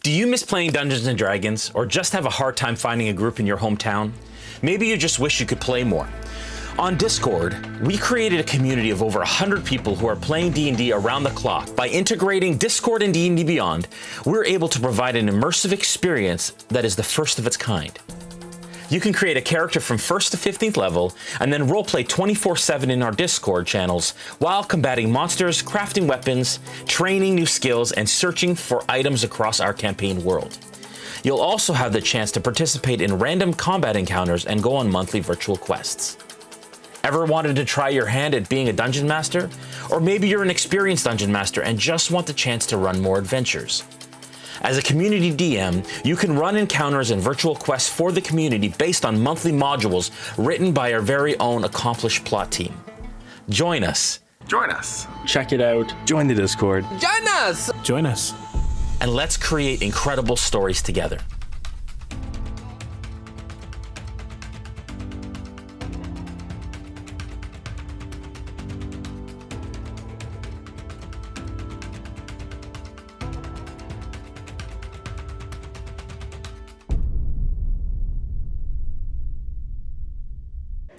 Do you miss playing Dungeons & Dragons, or just have a hard time finding a group in your hometown? Maybe you just wish you could play more. On Discord, we created a community of over 100 people who are playing D&D around the clock. By integrating Discord and D&D Beyond, we're able to provide an immersive experience that is the first of its kind. You can create a character from 1st to 15th level, and then roleplay 24/7 in our Discord channels while combating monsters, crafting weapons, training new skills, and searching for items across our campaign world. You'll also have the chance to participate in random combat encounters and go on monthly virtual quests. Ever wanted to try your hand at being a dungeon master? Or maybe you're an experienced dungeon master and just want the chance to run more adventures. As a community DM, you can run encounters and virtual quests for the community based on monthly modules written by our very own accomplished plot team. Join us. Join us. Check it out. Join the Discord. Join us! Join us. And let's create incredible stories together.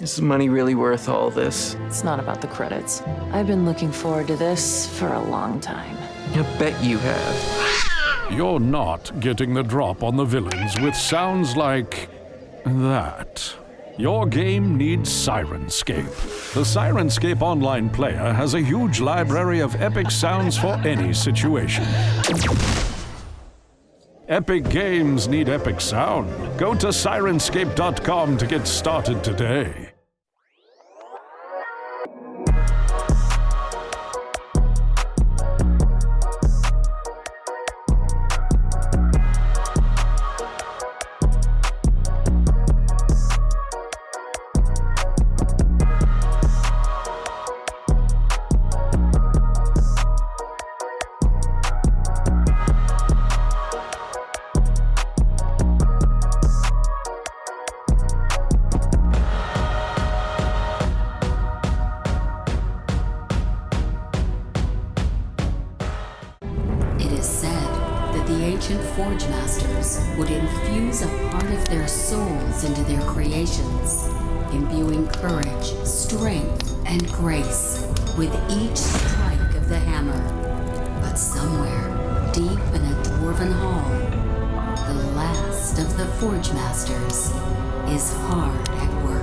Is money really worth all this? It's not about the credits. I've been looking forward to this for a long time. I bet you have. You're not getting the drop on the villains with sounds like that. Your game needs Sirenscape. The Sirenscape online player has a huge library of epic sounds for any situation. Epic games need epic sound. Go to Sirenscape.com to get started today. Forge Masters would infuse a part of their souls into their creations, imbuing courage, strength, and grace with each strike of the hammer. But somewhere, deep in a dwarven hall, the last of the Forge Masters is hard at work.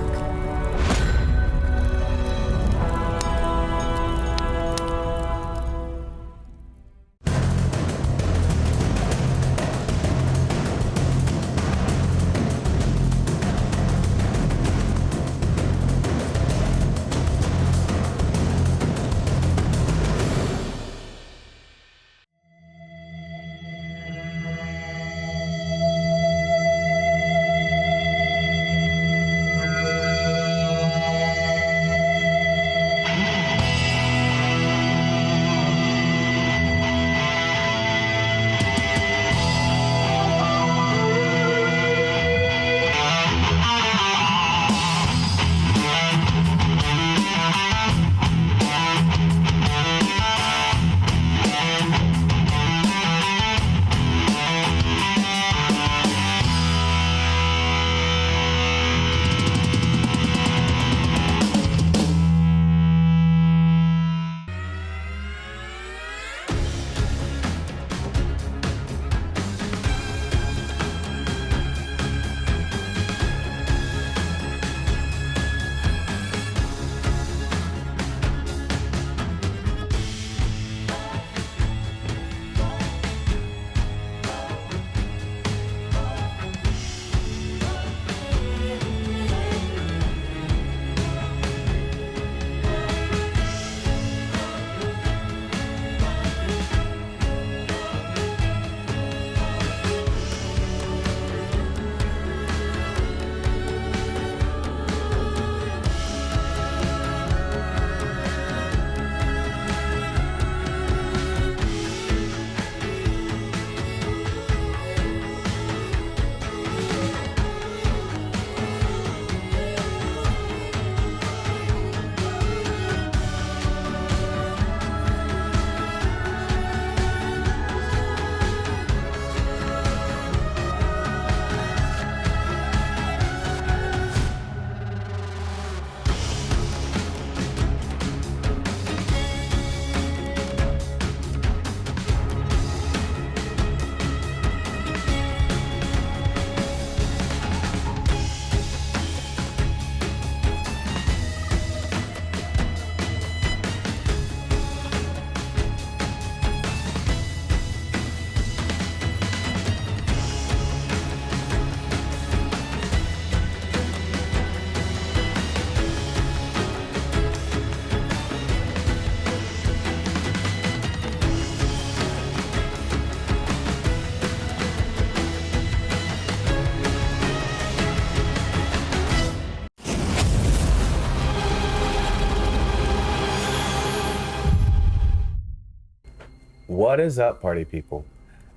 What is up, party people?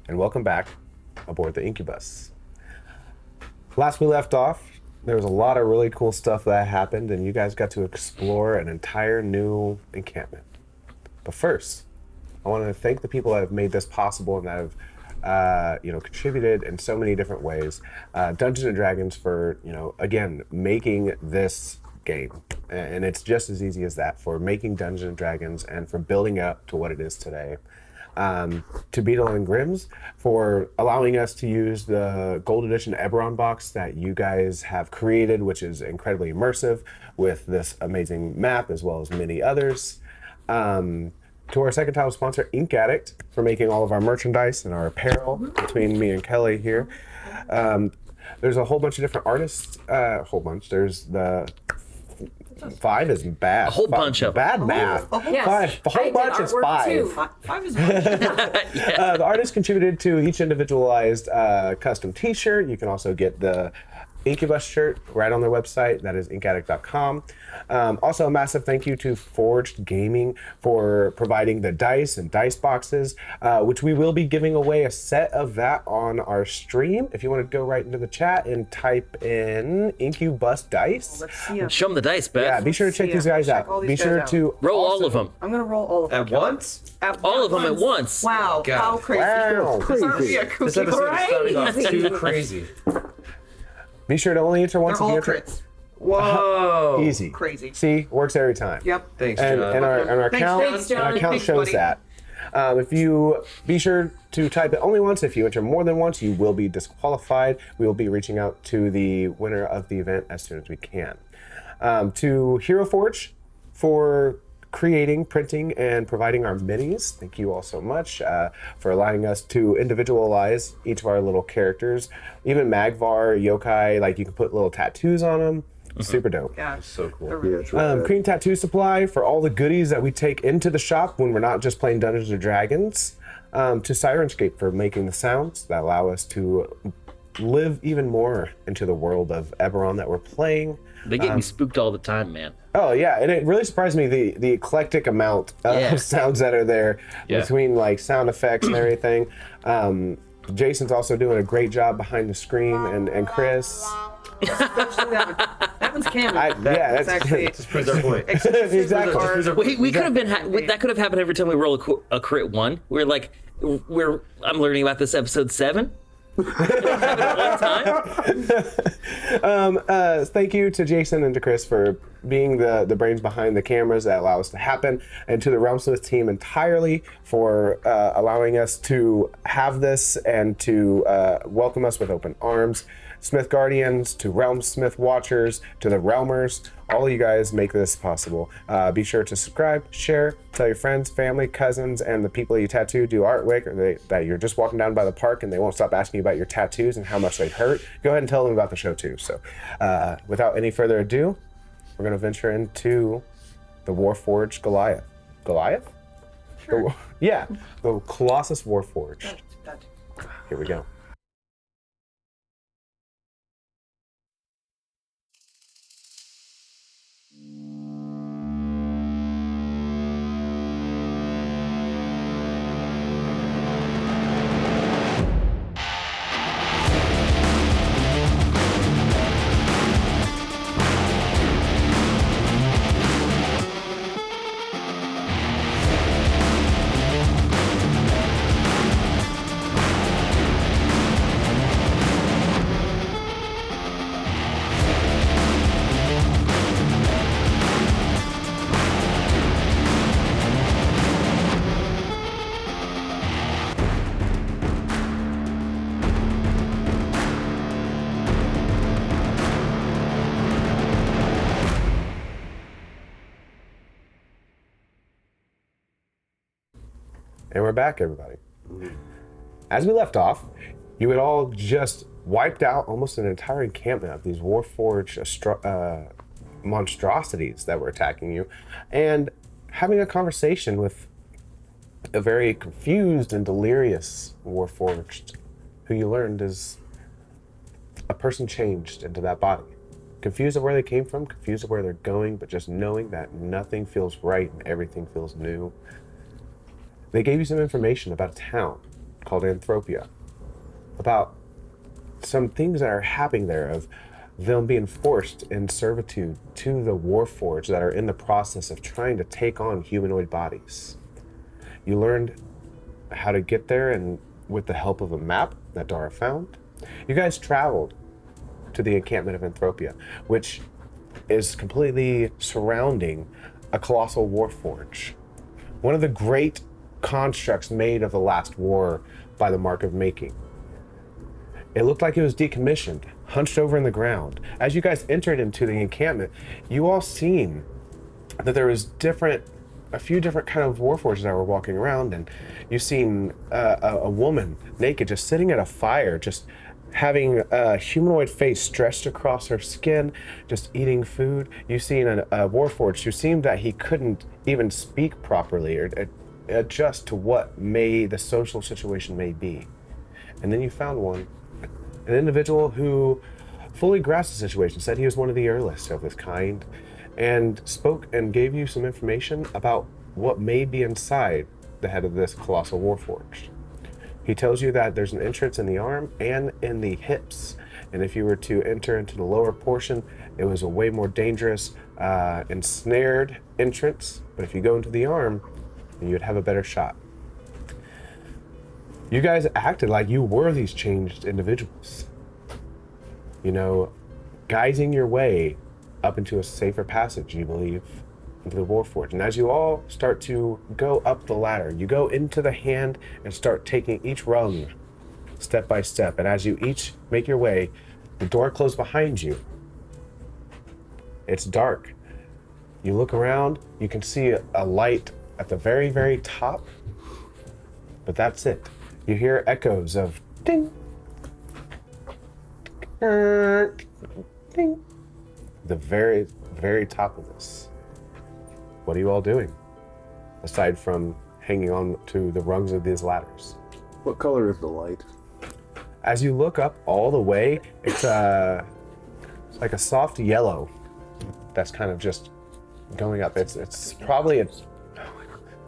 And welcome back aboard the Incubus. Last we left off, there was a lot of really cool stuff that happened, and you guys got to explore an entire new encampment. But first, I want to thank the people that have made this possible and that have contributed in so many different ways. Dungeons and Dragons for, again, making this game. And it's just as easy as that, for making Dungeons and Dragons and for building up to what it is today. To Beetle and Grimm's for allowing us to use the Gold Edition Eberron box that you guys have created, which is incredibly immersive with this amazing map as well as many others. To our second title sponsor, Ink Addict, for making all of our merchandise and our apparel between me and Kelly here. There's a whole bunch of different artists. There's the 5 is bad. A whole bunch of bad math. Yes. 5. The whole bunch is 5. 5 is The artist contributed to each individualized custom t-shirt. You can also get the Incubus shirt right on their website. That is inkaddict.com. Also, a massive thank you to Forged Gaming for providing the dice and dice boxes, which we will be giving away a set of that on our stream. If you want to go right into the chat and type in Incubus dice. Let's see 'em. Show them the dice, Beth. Yeah, be sure to check these guys out. Be sure to Roll also, all of them. I'm gonna roll all of them. At once? All of them at once. Wow, God. how crazy. Wow, This is gonna be a crazy. cookie This episode is starting off crazy. too crazy. Be sure to only enter once. They're all if you enter. crits. Whoa. Easy. Crazy. See, works every time. Yep. Thanks, And, John. and our Thanks, account, John. and our account Thanks, shows buddy. that. If you be sure to type it only once. If you enter more than once, you will be disqualified. We will be reaching out to the winner of the event as soon as we can. To Hero Forge for creating, printing, and providing our minis. Thank you all so much for allowing us to individualize each of our little characters. Even Magvar, Yokai, like you can put little tattoos on them. Super dope. Yeah. So cool. They're really cool. Cream Tattoo Supply for all the goodies that we take into the shop when we're not just playing Dungeons & Dragons. To Sirenscape for making the sounds that allow us to live even more into the world of Eberron that we're playing. They get me spooked all the time, man. Oh yeah, and it really surprised me the eclectic amount of Yeah. sounds that are there Yeah. between like sound effects and everything. Jason's also doing a great job behind the screen, and Chris. Especially that one's canon. That's actually Just proves our point. exactly. We could have been. That could have happened every time we roll a crit 1. We're like, I'm learning about this episode 7. Thank you to Jason and to Chris for being the brains behind the cameras that allow us to happen, and to the RealmSmith team entirely for allowing us to have this and to welcome us with open arms. Smith Guardians, to RealmSmith Watchers, to the Realmers, all of you guys make this possible. Be sure to subscribe, share, tell your friends, family, cousins, and the people you tattoo do artwork, or that you're just walking down by the park and they won't stop asking you about your tattoos and how much they hurt. Go ahead and tell them about the show too. So without any further ado, we're going to venture into the Warforged Goliath. Goliath? Sure. The Colossus Warforged. Here we go. And we're back, everybody. As we left off, you had all just wiped out almost an entire encampment of these Warforged monstrosities that were attacking you, and having a conversation with a very confused and delirious Warforged, who you learned is a person changed into that body. Confused of where they came from, confused of where they're going, but just knowing that nothing feels right and everything feels new. They gave you some information about a town called Anthropia, about some things that are happening there, of them being forced in servitude to the Warforged that are in the process of trying to take on humanoid bodies. You learned how to get there, and with the help of a map that Dara found, you guys traveled to the encampment of Anthropia, which is completely surrounding a colossal warforge. One of the great constructs made of the last war by the Mark of Making. It looked like it was decommissioned, hunched over in the ground. As you guys entered into the encampment, you all seen that there was a few different kind of warforges that were walking around, and you seen a woman naked, just sitting at a fire, just having a humanoid face stretched across her skin, just eating food. You seen a warforged who seemed that he couldn't even speak properly or adjust to what the social situation may be. And then you found an individual who fully grasped the situation, said he was one of the earliest of this kind, and spoke and gave you some information about what may be inside the head of this colossal warforged. He tells you that there's an entrance in the arm and in the hips, and if you were to enter into the lower portion, it was a way more dangerous, ensnared entrance, but if you go into the arm, you'd have a better shot. You guys acted like you were these changed individuals. You know, guiding your way up into a safer passage, you believe, into the Warforged. And as you all start to go up the ladder, you go into the hand and start taking each rung step by step. And as you each make your way, the door closed behind you. It's dark. You look around, you can see a light at the very, very top, but that's it. You hear echoes of ding, ding, the very, very top of this. What are you all doing, aside from hanging on to the rungs of these ladders? What color is the light? As you look up all the way, it's like a soft yellow that's kind of just going up. It's probably, if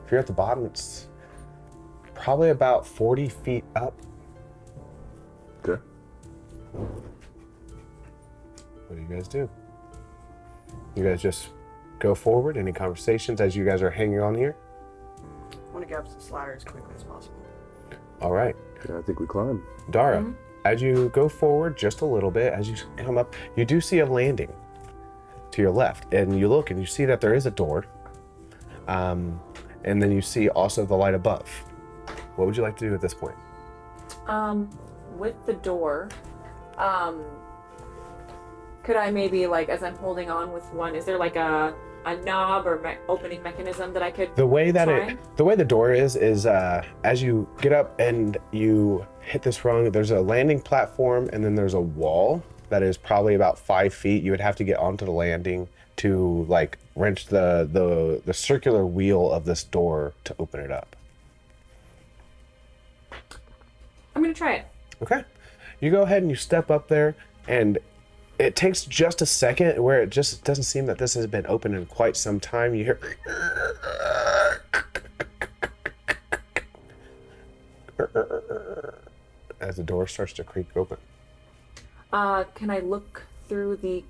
you're at the bottom, it's probably about 40 feet up. Okay. What do you guys do? You guys just go forward? Any conversations as you guys are hanging on here? I want to get up this ladder as quickly as possible. All right. Yeah, I think we climb. Dara, as you go forward just a little bit, as you come up, you do see a landing to your left, and you look and you see that there is a door, and then you see also the light above. What would you like to do at this point? With the door, could I maybe, like, as I'm holding on with one, is there like a knob or opening mechanism that I could The way try? the way the door is as you get up and you hit this rung, there's a landing platform, and then there's a wall that is probably about 5 feet. You would have to get onto the landing to like wrench the circular wheel of this door to open it up. I'm gonna try it. Okay. You go ahead and you step up there, and it takes just a second where it just doesn't seem that this has been open in quite some time. You hear as the door starts to creak open. Can I look through the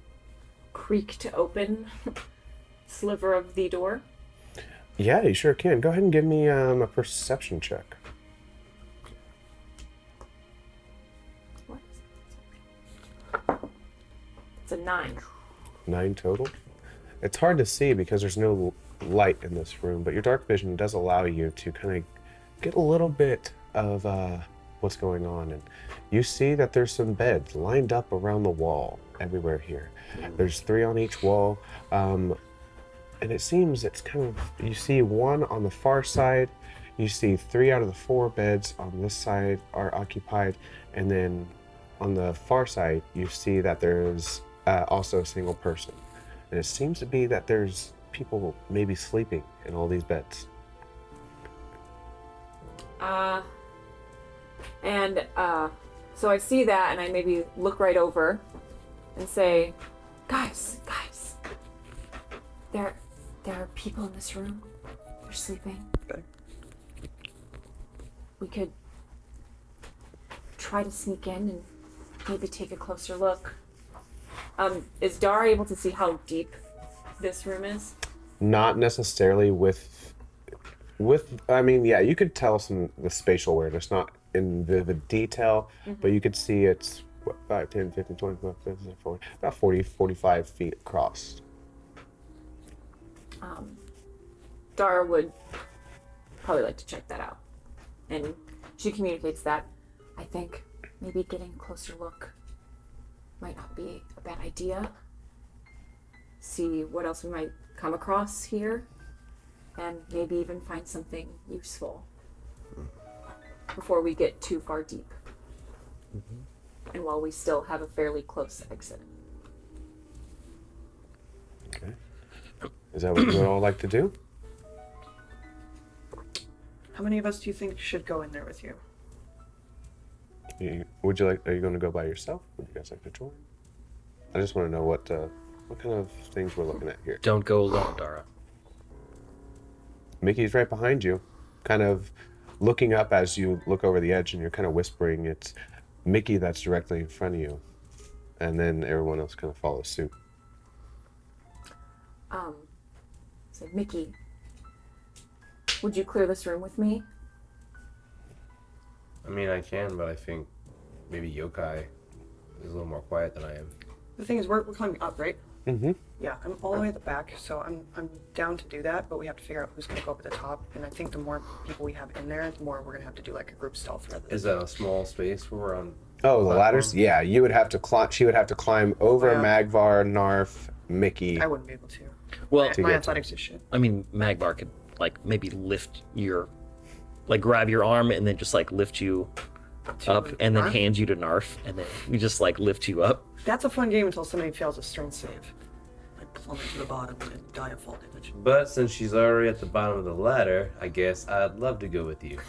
creak to open sliver of the door? Yeah, you sure can. Go ahead and give me a perception check. What? It's a 9. 9 total. It's hard to see because there's no light in this room, but your dark vision does allow you to kind of get a little bit of what's going on. And you see that there's some beds lined up around the wall everywhere here. There's 3 on each wall. And it seems it's kind of, you see one on the far side, you see 3 out of the 4 beds on this side are occupied, and then on the far side, you see that there's also a single person. And it seems to be that there's people maybe sleeping in all these beds. So I see that, and I maybe look right over and say, guys, there are people in this room. They're sleeping. Okay. we could try to sneak in and maybe take a closer look. Is Dara able to see how deep this room is? Not necessarily with. I mean, yeah, you could tell the spatial awareness, not in vivid detail, but you could see it's 5, 10, 15, 20, 25, 40, about 40, 45 feet across. Dara would probably like to check that out. And she communicates that. I think maybe getting a closer look might not be a bad idea. See what else we might come across here, and maybe even find something useful before we get too far deep. And while we still have a fairly close exit. Okay. Is that what you would all like to do? How many of us do you think should go in there with you? Would you like? Are you going to go by yourself? Would you guys like to join? I just want to know what kind of things we're looking at here. Don't go alone, Dara. Mickey's right behind you, kind of looking up as you look over the edge, and you're kind of whispering. It's Mickey that's directly in front of you, and then everyone else kind of follows suit. So Mickey, would you clear this room with me? I mean, I can, but I think maybe Yokai is a little more quiet than I am. The thing is, we're climbing up, right? Mm-hmm. Yeah, I'm all the way at the back, so I'm down to do that, but we have to figure out who's going to go up at the top, and I think the more people we have in there, the more we're going to have to do like a group stealth rather than... Is that a small space where we're on? Oh, the platform? ladders? Yeah, you would have to climb. She would have to climb over Yeah. Magvar, Knarf, Mickey. I wouldn't be able to. Well, My athletics is shit. I mean, Magvar could like maybe lift your, like grab your arm and then just like lift you up and then Knarf? hand you to Knarf and then we just like lift you up. That's a fun game until somebody fails a strength save. Like plummet to the bottom and die of fall damage. But since she's already at the bottom of the ladder, I guess I'd love to go with you.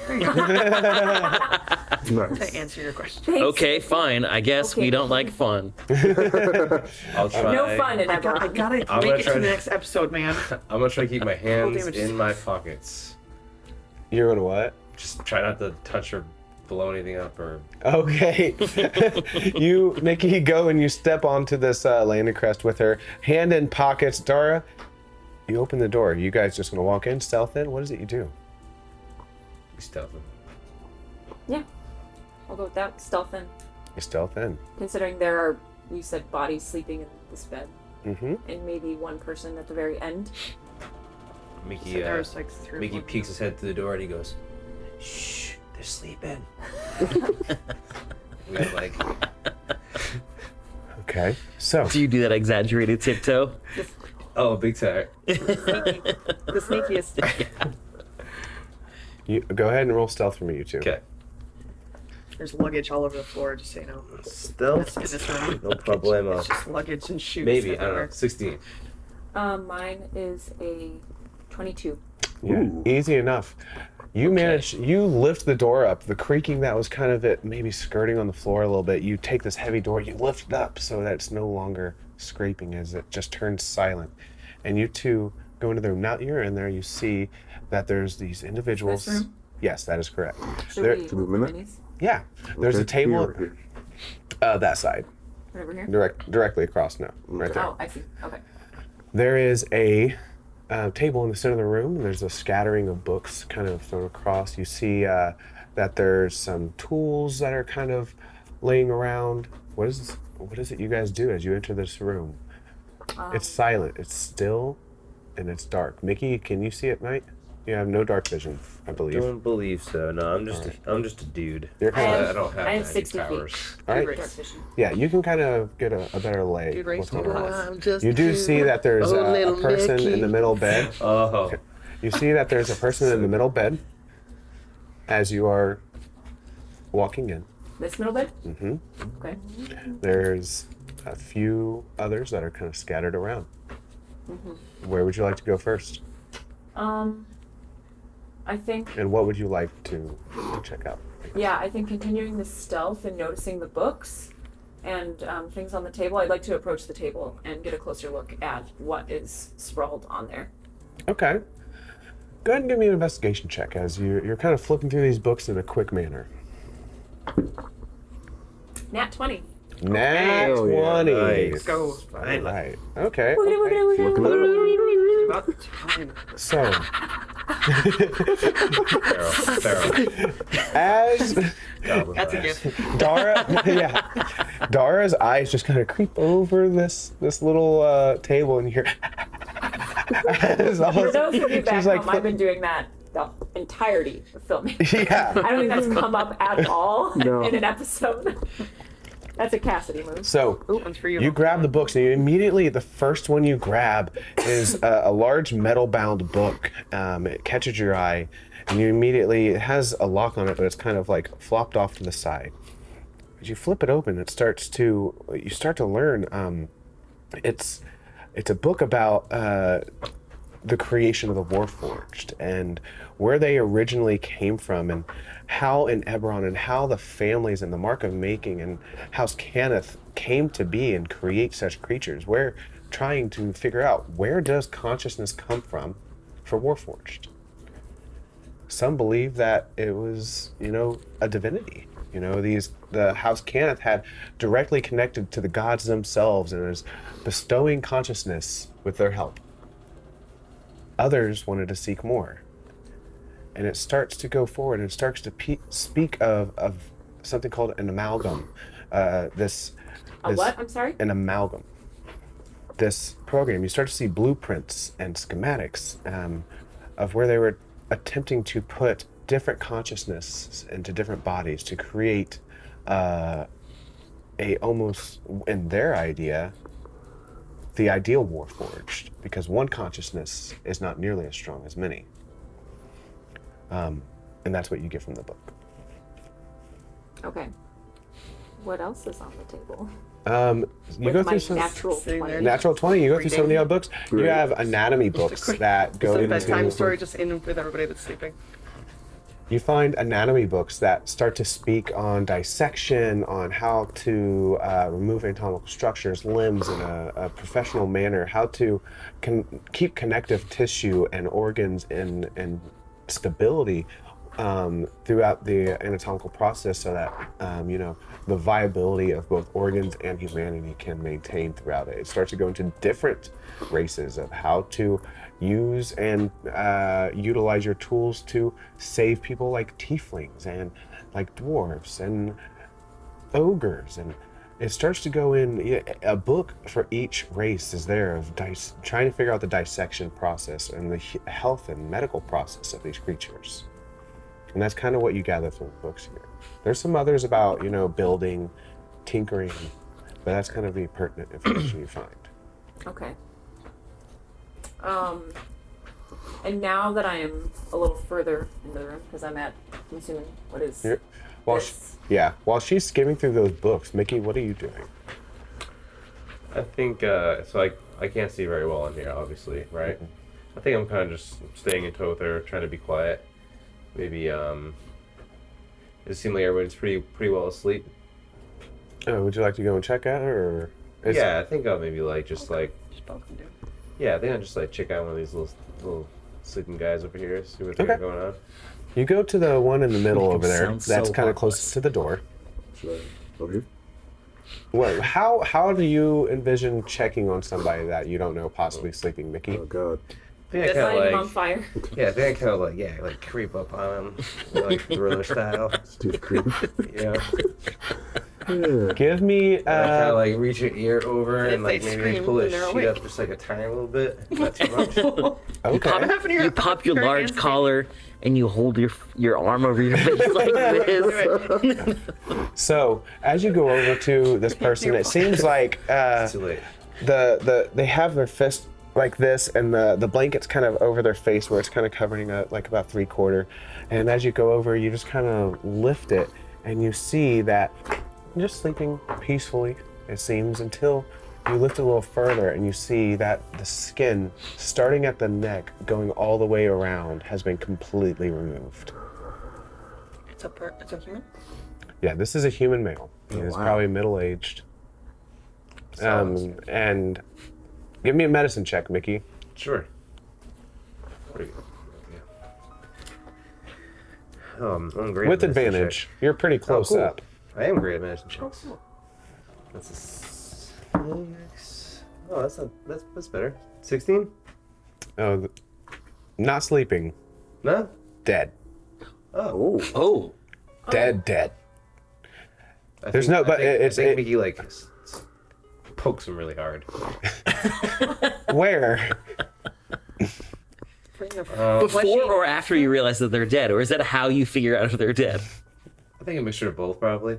To answer your question. Thanks. Okay, fine. I guess we don't like fun. I'll try. No fun in I gotta I'm make gonna it try to the to- next episode, man. I'm gonna try to keep my hands damage. in my pockets. You're gonna what? Just try not to touch or blow anything up or... Okay. You, Mickey, go and you step onto this landing crest with her hand in pockets. Dara, you open the door. You guys just gonna walk in, stealth in? What is it you do? We stealth them. Yeah, I'll go with that. Stealth in. You stealth in. Considering there are, you said, bodies sleeping in this bed, Mm-hmm. and maybe one person at the very end. Mickey, So there's like 3 or Mickey 4 peeks his head through the door and he goes, "Shh, they're sleeping." We go like, Okay. So Do you do that exaggerated tiptoe? oh, big time. The sneakiest. you go ahead and roll stealth for me, you two. Okay. There's luggage all over the floor, just so you know. Stealth? In this room. No problemo. It's just luggage and shoes. Maybe, I don't know. everywhere. 16. Mine is a 22. Yeah, easy enough. You manage, you lift the door up. The creaking that was kind of it, maybe skirting on the floor a little bit. You take this heavy door, you lift it up so that it's no longer scraping as it just turns silent. And you two go into the room. Now that you're in there, you see that there's these individuals. This room? Yes, that is correct. Should There- we move in there? minis? Yeah, there's a Okay, table here. that side, Right over here? directly across now, right there. Oh, I see. Okay. There is a table in the center of the room. There's a scattering of books kind of thrown across. You see that there's some tools that are kind of laying around. What is it you guys do as you enter this room? It's silent. It's still, and it's dark. Mickey, can you see at night? You have no dark vision, I believe. Don't believe so. No, I'm just a dude. You're kind of I don't have I have any 60 powers. feet. All right. Dark vision. Yeah, you can kind of get a better lay. Dude race what's going to on. the You do see that there's a person in the middle bed. Oh, You see that there's a person in the middle bed as you are walking in. This middle bed? Mm-hmm. Okay. There's a few others that are kind of scattered around. Where would you like to go first? I think, And what would you like to check out? yeah, I think continuing the stealth and noticing the books and things on the table, I'd like to approach the table and get a closer look at what is sprawled on there. Okay. Go ahead and give me an investigation check as you're kind of flipping through these books in a quick manner. Nat 20. Nat 20. Nice. Go. All right. Okay. About time. So, Feral. as That's a gift. Dara's eyes just kind of creep over this little table, and you hear. For those of you back she's like, home, I've been doing that the entirety of filming. Yeah. I don't think that's come up at all No. in an episode. That's a Kassidy move. So One's for you. you grab the books, and you immediately the first one you grab is a large metal-bound book. It catches your eye, and you immediately it has a lock on it, but it's kind of like flopped off to the side. As you flip it open, you start to learn. It's a book about the creation of the Warforged and where they originally came from, and how in Eberron and how the families and the Mark of Making and House Cannith came to be and create such creatures. We're trying to figure out, where does consciousness come from for Warforged? Some believe that it was, a divinity. The House Cannith had directly connected to the gods themselves and is bestowing consciousness with their help. Others wanted to seek more. And it starts to go forward and starts to speak of something called an amalgam. What? I'm sorry? An amalgam. This program, you start to see blueprints and schematics of where they were attempting to put different consciousness into different bodies to create almost, in their idea, the ideal Warforged, because one consciousness is not nearly as strong as many. And that's what you get from the book. Okay. What else is on the table? You With go my through some natural 20. natural 20. You go through some of the other books. You have anatomy books that go It's a into bedtime story just in with everybody that's sleeping. You find anatomy books that start to speak on dissection, on how to remove anatomical structures, limbs in a professional manner, how to keep connective tissue and organs in stability throughout the anatomical process, so that the viability of both organs and humanity can maintain throughout it. It starts to go into different races of how to use and utilize your tools to save people, like tieflings and like dwarves and ogres, and it starts to go in. A book for each race is there of trying to figure out the dissection process and the health and medical process of these creatures. And that's kind of what you gather from the books here. There's some others about, building, tinkering, but that's kind of the pertinent information you find. Okay. And now that I am a little further into the room, because I'm assuming, what is While she's skimming through those books, Mickey, what are you doing? I think, so I can't see very well in here, obviously, right? Mm-hmm. I think I'm kind of just staying in tow with her, trying to be quiet. Maybe, it seems like everybody's pretty well asleep. Oh, would you like to go and check out her, or? Yeah, I think I'll maybe just both can do. Yeah, I think I'll just check out one of these little sleeping guys over here, see what they got going on. You go to the one in the middle over there. sounds That's so kind of harmless. closest to the door. Should I over here? Well, how do you envision checking on somebody that you don't know possibly sleeping, Mickey? Oh God. I think I lighting kind on of fire. yeah, I think I kind of creep up on him, thriller style. Steve Creep. Yeah. Yeah. Give me Kind of reach your ear over and if they maybe scream, pull then his they're sheet awake. up just a tiny little bit. Not too much. okay. You pop your large collar and you hold your arm over your face like this. So as you go over to this person, it seems like It's too late. they have their fist like this, and the blanket's kind of over their face where it's kind of covering about 3/4. And as you go over, you just kind of lift it, and you see that you're just sleeping peacefully, it seems, until you lift it a little further and you see that the skin, starting at the neck, going all the way around, has been completely removed. It's a human? Yeah, this is a human male. He is probably middle-aged. And give me a medicine check, Mickey. Sure. What do you I'm great With at medicine advantage. check. You're pretty close cool. up. I am great at medicine checks. That's a 6. Oh, that's better. 16? Oh, not sleeping. No? Dead. Oh. Dead. I There's think- no, I but think, it's I think it, Mickey like pokes him really hard. where? Before or after you realize that they're dead, or is that how you figure out if they're dead? I think a mixture of both, probably.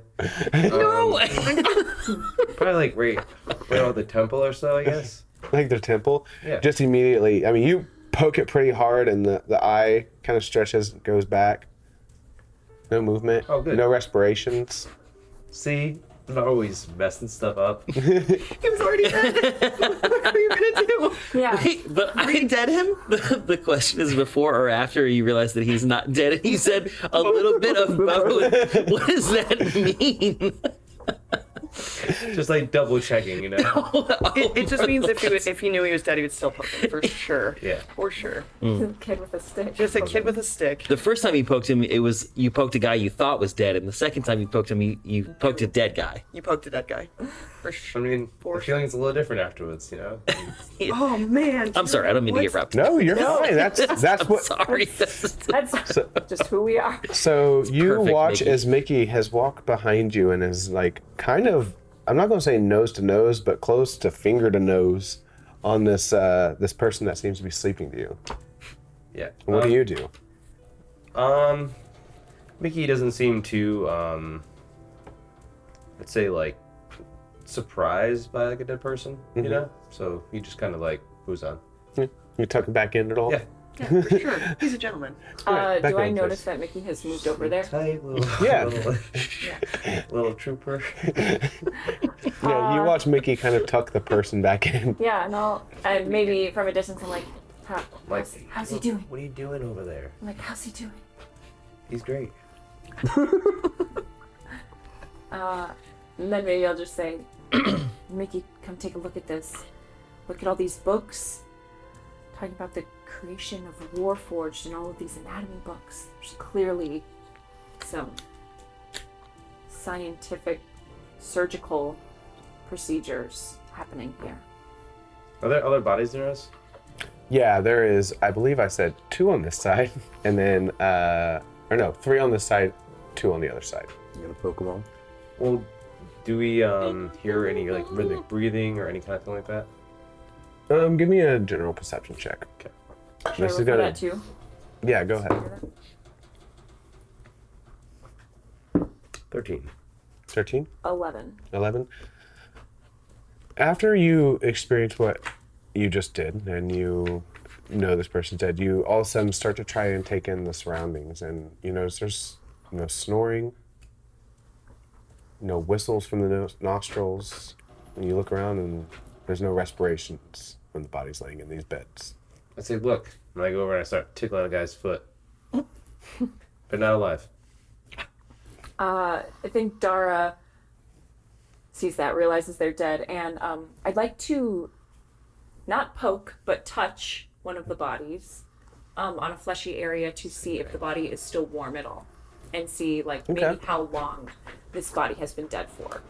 No. Probably like right on the temple or so, I guess. Like the temple? Yeah. Just immediately. I mean, you poke it pretty hard, and the eye kind of stretches, goes back. No movement. Oh, good. No respirations. See, I'm not always messing stuff up. He was already dead. What are you gonna do? Yeah. Wait, but I dead him. The question is before or after you realize that he's not dead, and he said a little bit of both. What does that mean? Just like double checking, you know. It just means if he knew he was dead, he would still poke him for sure. Yeah. For sure. A kid with a stick. Just a kid with a stick. The first time you poked him, it was you poked a guy you thought was dead, and the second time you poked him, you poked a dead guy. You poked a dead guy. For I sure. mean, the feeling's a little different afterwards, you know. Oh man. I'm sorry, I don't mean to interrupt. No, you're fine. That's what. Sorry. That's just who we are. So you Perfect, watch Mickey. as Mickey has walked behind you and is like kind of, I'm not going to say nose to nose, but close to finger to nose on this this person that seems to be sleeping to you. Yeah. And what do you do? Mickey doesn't seem too let's say like surprised by like a dead person, you know? So he just kind of like moves on. You tuck it back in at all? Yeah. Yeah, for sure. He's a gentleman. Back Do I in notice place. that Mickey has moved over there? Tight little, Yeah. little trooper. Yeah, you watch Mickey kind of tuck the person back in. Yeah, and maybe from a distance I'm like, how's he doing? What are you doing over there? I'm like, how's he doing? He's great. And then maybe I'll just say, Mickey, come take a look at this. Look at all these books talking about the creation of Warforged and all of these anatomy books. There's clearly some scientific, surgical procedures happening here. Are there other bodies near us? Yeah, there is, I believe I said 2 on this side, and then, or no, 3 on this side, 2 on the other side. You gonna poke them all? Well, do we hear any like rhythmic breathing or any kind of thing like that? Give me a general perception check. Okay. Should I look for that too? Yeah, go ahead. 13. 13? 11. 11? After you experience what you just did, and you know this person's dead, you all of a sudden start to try and take in the surroundings, and you notice there's no snoring, no whistles from the nostrils, and you look around and there's no respirations when the body's laying in these beds. I say, look, and I go over and I start tickling a guy's foot. They're not alive. I think Dara sees that, realizes they're dead, and I'd like to not poke, but touch one of the bodies on a fleshy area to see if the body is still warm at all, and see like maybe how long this body has been dead for.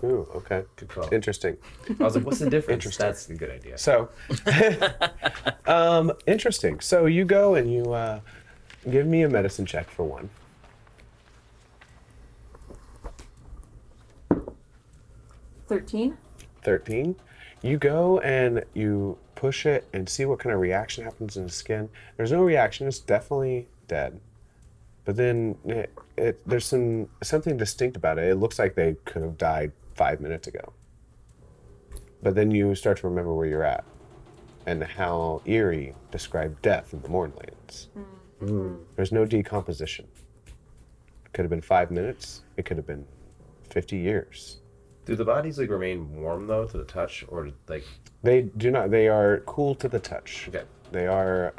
Ooh, okay. Good call. Interesting. I was like, what's the difference? Interesting. That's a good idea. So, interesting. So you go and you give me a medicine check for 1. 13. 13. You go and you push it and see what kind of reaction happens in the skin. There's no reaction. It's definitely dead. But then there's something distinct about it. It looks like they could have died 5 minutes ago. But then you start to remember where you're at and how Eerie described death in the Mournlands. There's no decomposition. It could have been 5 minutes. It could have been 50 years. Do the bodies like remain warm though to the touch, or like? They do not. They are cool to the touch. Okay. They are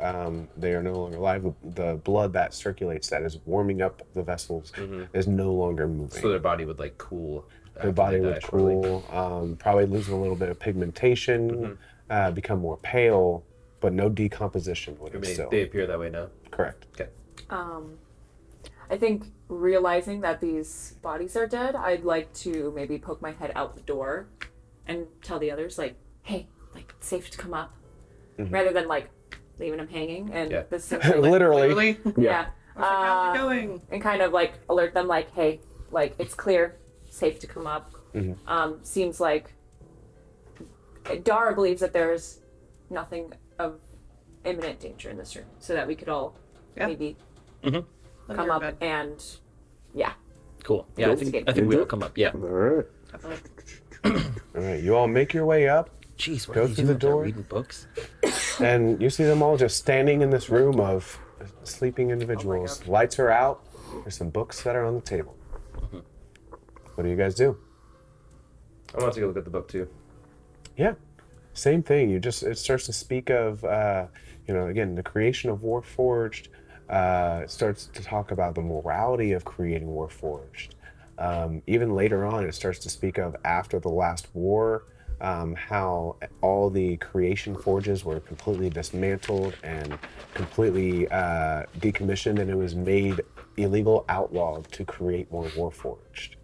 no longer alive. The blood that circulates, that is warming up the vessels, is no longer moving. So their body would like cool. Their body would cool, probably lose a little bit of pigmentation, become more pale, but no decomposition would have still. They appear that way now? Correct. Okay. I think realizing that these bodies are dead, I'd like to maybe poke my head out the door and tell the others, like, hey, like, it's safe to come up. Rather than, like, leaving them hanging. And this seems like, Literally. Yeah. How's it going? And kind of, like, alert them, like, hey, like, it's clear, safe to come up. Seems like Dara believes that there's nothing of imminent danger in this room, so that we could all maybe come up and Cool. Yeah, I think we will come up. Yeah. All right. All right, you all make your way up. Jeez, what Go are you through doing? the door. Reading books? And you see them all just standing in this room of sleeping individuals. Lights are out. There's some books that are on the table. What do you guys do? I want to take a look at the book too. Yeah, same thing. It starts to speak of, again, the creation of Warforged. It starts to talk about the morality of creating Warforged. Even later on, it starts to speak of after the last war, how all the creation forges were completely dismantled and completely decommissioned, and it was made illegal, outlawed to create more Warforged.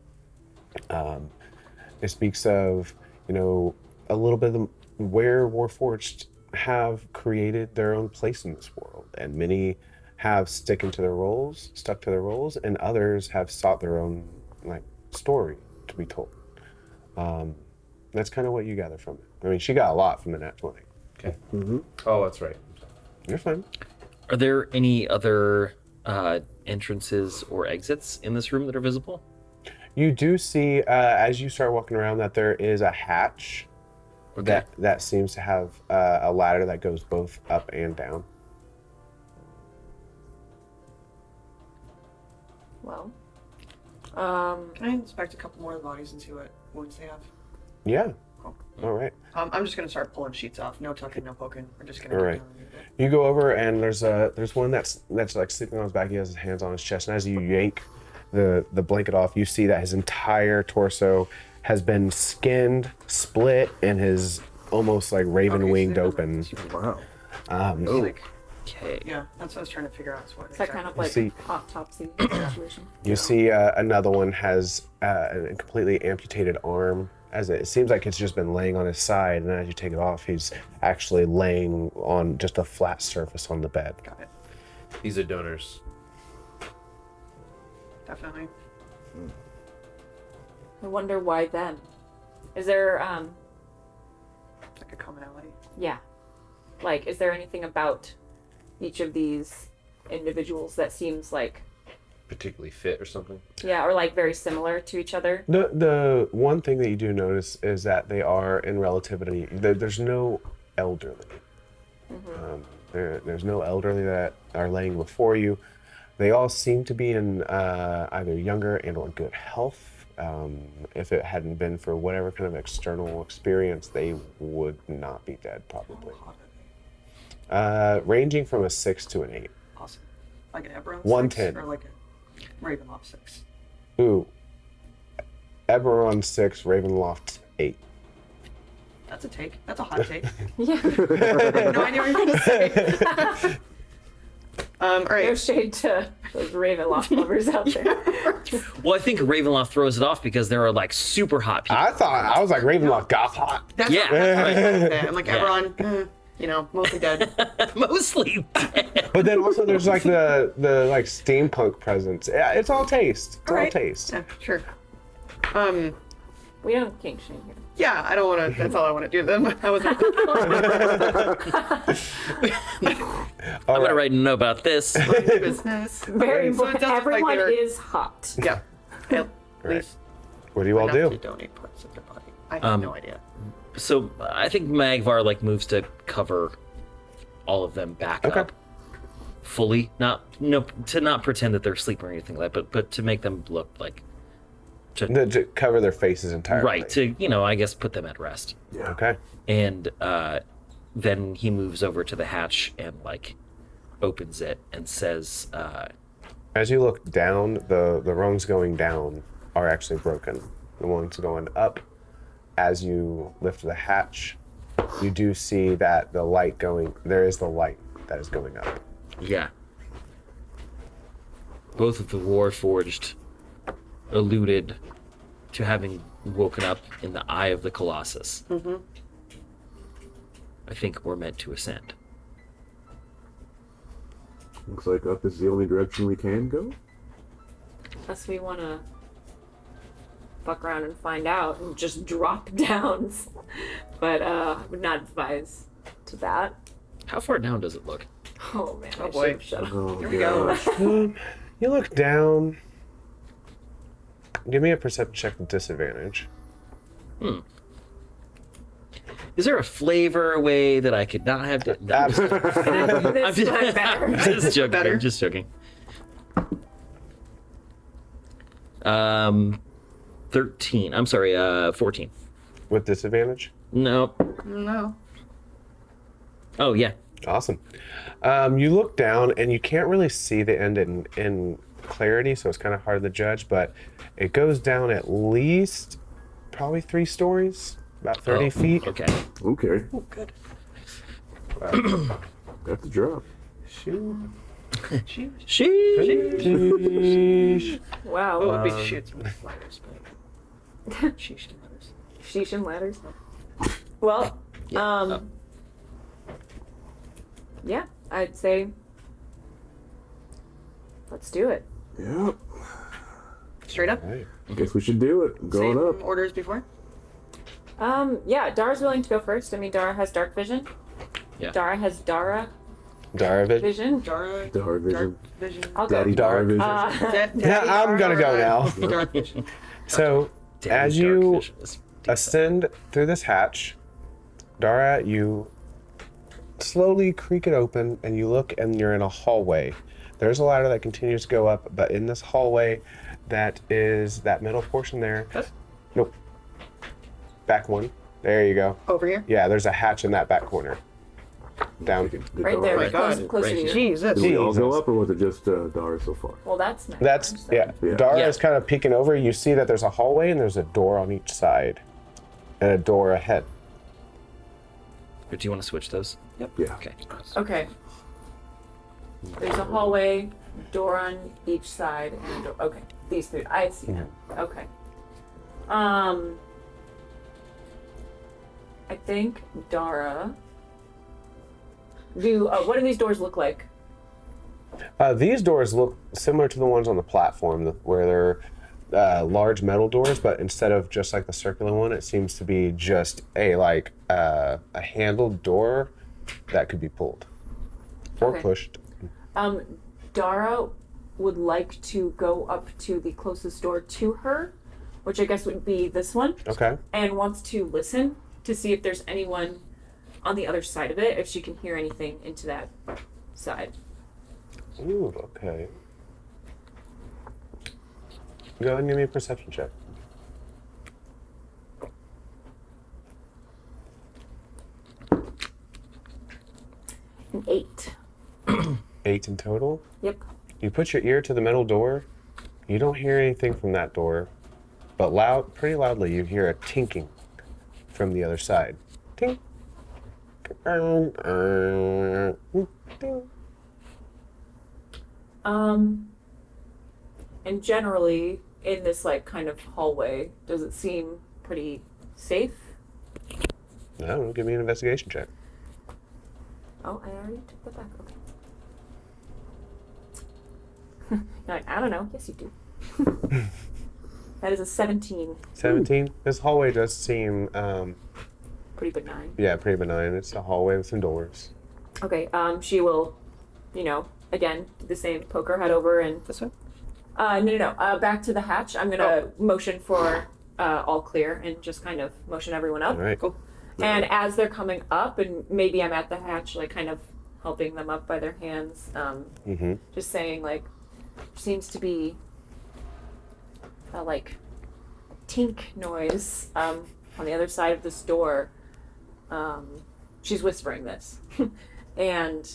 It speaks of, a little bit of where Warforged have created their own place in this world, and many have stuck to their roles, and others have sought their own story to be told. That's kind of what you gather from it. I mean, she got a lot from the Nat 20. Okay. Oh, that's right. You're fine. Are there any other entrances or exits in this room that are visible? You do see, as you start walking around, that there is a hatch that seems to have a ladder that goes both up and down. well, Can I inspect a couple more of the bodies and see what wounds they have? Yeah. Cool. All right. I'm just gonna start pulling sheets off. No tucking, no poking. We're just gonna All get right. down and do it. You go over and there's one that's like sleeping on his back. He has his hands on his chest, and as you yank the blanket off, you see that his entire torso has been skinned, split, and his almost like raven winged open. Wow. Okay. Yeah, that's what I was trying to figure out. What is that kind of like see- autopsy situation? You see another one has a completely amputated arm. As it seems like it's just been laying on his side, and as you take it off, he's actually laying on just a flat surface on the bed. Got it. These are donors. Definitely. I wonder why then. Is there Like a commonality. yeah. Like, is there anything about each of these individuals that seems like Particularly fit or something. yeah, or like very similar to each other? The one thing that you do notice is that they are in relativity. There's no elderly. There's no elderly that are laying before you. They all seem to be in either younger and or good health. If it hadn't been for whatever kind of external experience, they would not be dead probably. Ranging from a 6 to an 8. Awesome. Like an Eberron 110. 6 or like a Ravenloft 6. Ooh. Eberron 6, Ravenloft 8. That's a take. That's a hot take. Yeah. No idea what you're gonna say. All right. No shade to those Ravenloft lovers out there. Well, I think Ravenloft throws it off because there are like super hot people. I was like Ravenloft goth hot. That's Yeah. right. I'm like Yeah. Eberron, mostly dead. Mostly dead. But then also there's like the like steampunk presence. Yeah, it's all taste. It's all Alright. taste. Yeah, sure. We don't kink shame here. Yeah, I don't want to. That's all I want to do. Then I was. I'm gonna write a note about this. Business. Very Okay, so it important. doesn't look like Everyone they're- is hot. Yeah. At Right. least What do you all enough do? to donate parts of their body. I have no idea. So I think Magvar like moves to cover all of them back Okay. up fully, to not pretend that they're sleeping or anything like that, but to make them look like To cover their faces entirely. right, to I guess put them at rest. Okay. And then he moves over to the hatch and like opens it and says, As you look down, the rungs going down are actually broken. The ones going up, as you lift the hatch, you do see that there is the light that is going up. yeah. both of the Warforged alluded to having woken up in the eye of the Colossus. Mm-hmm. I think we're meant to ascend. Looks like up is the only direction we can go. Unless we want to fuck around and find out and just drop down. But I would not advise to that. How far down does it look? Oh man, Oh I boy. should've shut up. Oh, Here we go. You look down. Give me a perception check with disadvantage. Is there a flavor way that I could not have? No. Absolutely. This one better. Just joking. Better. I'm just joking. 13. I'm sorry, 14. With disadvantage? No. No. Oh, yeah. Awesome. You look down and you can't really see the end in clarity, so it's kind of hard to judge, but it goes down at least probably 3 stories, about 30 feet. Okay. Okay. Oh, good. Got the drop. Shoot. Shoot. Sheesh. Wow. Oh, it would be shoots with ladders, but sheesh and ladders. Sheesh and ladders. Well, yeah, I'd say let's do it. Yep. Straight up. Right. Guess we should do it. Going Same up. orders before. Yeah, Dara's willing to go first. I mean, Dara has dark vision. Yeah. Dara has Dara Darvid. vision. Dara. Dark vision. Dark vision. I'll go. Daddy Dark vision. Yeah, I'm gonna go now. Dark vision. So, as you ascend through this hatch, Dara, you slowly creak it open and you look and you're in a hallway. There's a ladder that continues to go up, but in this hallway, that is that middle portion there. Nope. Back one. There you go. Over here. Yeah, there's a hatch in that back corner. Down. Right there, my close, God. closer Right to you. Jesus. Did we all go Jesus. up, or was it just Dara so far? Well, that's nice. That's, yeah. Yeah. Dara Yeah. is kind of peeking over. You see that there's a hallway and there's a door on each side. And a door ahead. Do you want to switch those? Yep. Yeah. Okay. Okay. There's a hallway, door on each side, and a door. Okay, these 3. I see them. Okay. I think Dara. What do these doors look like? These doors look similar to the ones on the platform, where they're large metal doors, but instead of just like the circular one, it seems to be just a handled door that could be pulled or Okay. pushed. Dara would like to go up to the closest door to her, which I guess would be this one, Okay. and wants to listen to see if there's anyone on the other side of it, if she can hear anything into that side. Ooh, okay. Go ahead and give me a perception check. An 8. 8 in total. Yep. You put your ear to the metal door. You don't hear anything from that door, but pretty loudly, you hear a tinking from the other side. Tink. Ding. And generally, in this like kind of hallway, does it seem pretty safe? I don't know, give me an investigation check. Oh, I already took that back. Okay. You're like, I don't know. Yes, you do. That is a 17. 17. This hallway does seem, Pretty benign. yeah, pretty benign. It's a hallway with some doors. Okay. She will, again, do the same. Poke her head over and This one. No. Back to the hatch. I'm gonna motion for all clear and just kind of motion everyone up. All right. Cool. And as they're coming up, and maybe I'm at the hatch, like kind of helping them up by their hands, just saying like, seems to be a like tink noise on the other side of this door. She's whispering this, and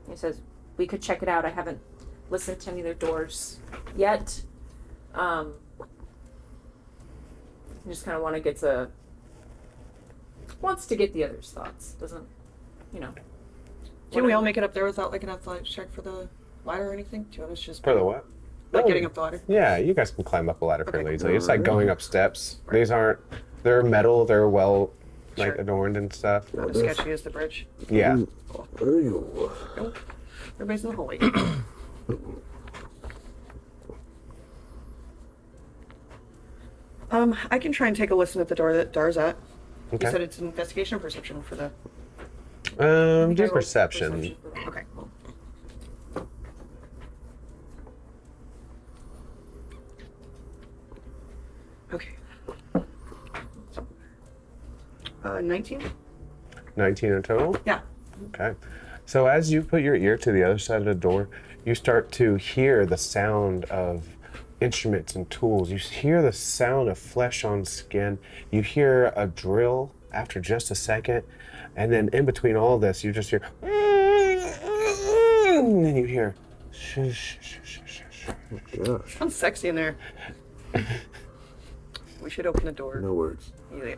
he says, "We could check it out. I haven't listened to any of their doors yet." Just kind of wants to get the others' thoughts. Doesn't, Can we all make it up there without like an athletics check for the ladder or anything? Do you want us to just For the what? like getting up the ladder? Yeah, you guys can climb up a ladder fairly easily. It's like Alright. going up steps. These aren't. They're metal. They're well, like Sure. adorned and stuff. Not as sketchy as the bridge. Yeah. There you go. Nope. Everybody's in the hallway. I can try and take a listen at the door that Dara's at. Okay. You said it's an investigation or perception for the. Do I rolled perception. Okay. Okay. 19? 19 in total? Yeah. Okay. So as you put your ear to the other side of the door, you start to hear the sound of instruments and tools. You hear the sound of flesh on skin. You hear a drill after just a second. And then in between all this, you just hear, and then you hear, Gosh. Sounds sexy in there. We should open the door. No words.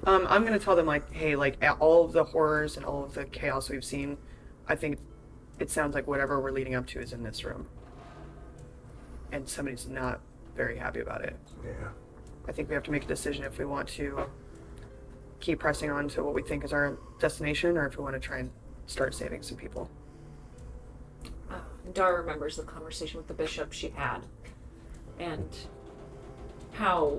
I'm gonna tell them like, hey, like all of the horrors and all of the chaos we've seen, I think it sounds like whatever we're leading up to is in this room. And somebody's not very happy about it. Yeah. I think we have to make a decision if we want to keep pressing on to what we think is our destination or if we want to try and start saving some people. Dara remembers the conversation with the bishop she had and how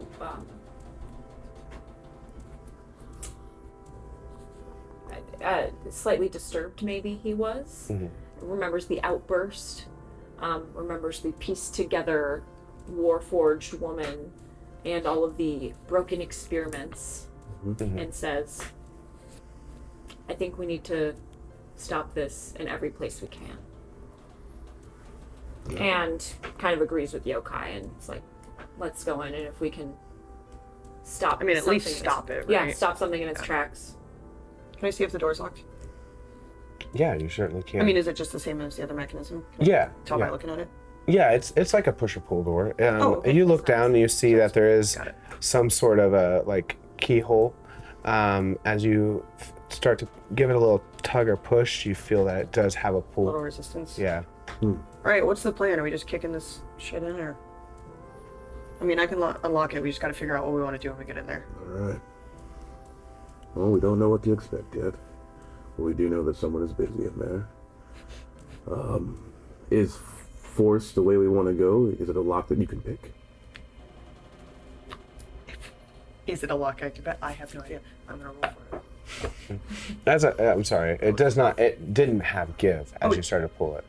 slightly disturbed maybe he was. Mhm. Remembers the outburst, remembers the pieced together warforged woman and all of the broken experiments, and says, I think we need to stop this in every place we can. And kind of agrees with Yokai and it's like, let's go in and if we can stop I mean, at least something stop it, Yeah, right? stop something in its tracks. Can I see if the door's locked? yeah, you certainly can. I mean, is it just the same as the other mechanism? Can I yeah. tell yeah. by looking at it? Yeah, it's like a push or pull door. Okay. You look down and you see that there is Got it. some sort of a like keyhole. As you start to give it a little tug or push, you feel that it does have a A pull. little resistance? Yeah. All right, what's the plan? Are we just kicking this shit in or? I mean, I can unlock it. We just got to figure out what we want to do when we get in there. Alright. Well, we don't know what to expect yet. But we do know that someone is busy in there. Is force the way we want to go? Is it a lock that you can pick? Is it a lock I can bet? I have no idea. I'm gonna roll for it. I'm sorry. It does not. It didn't have give as you started to pull it.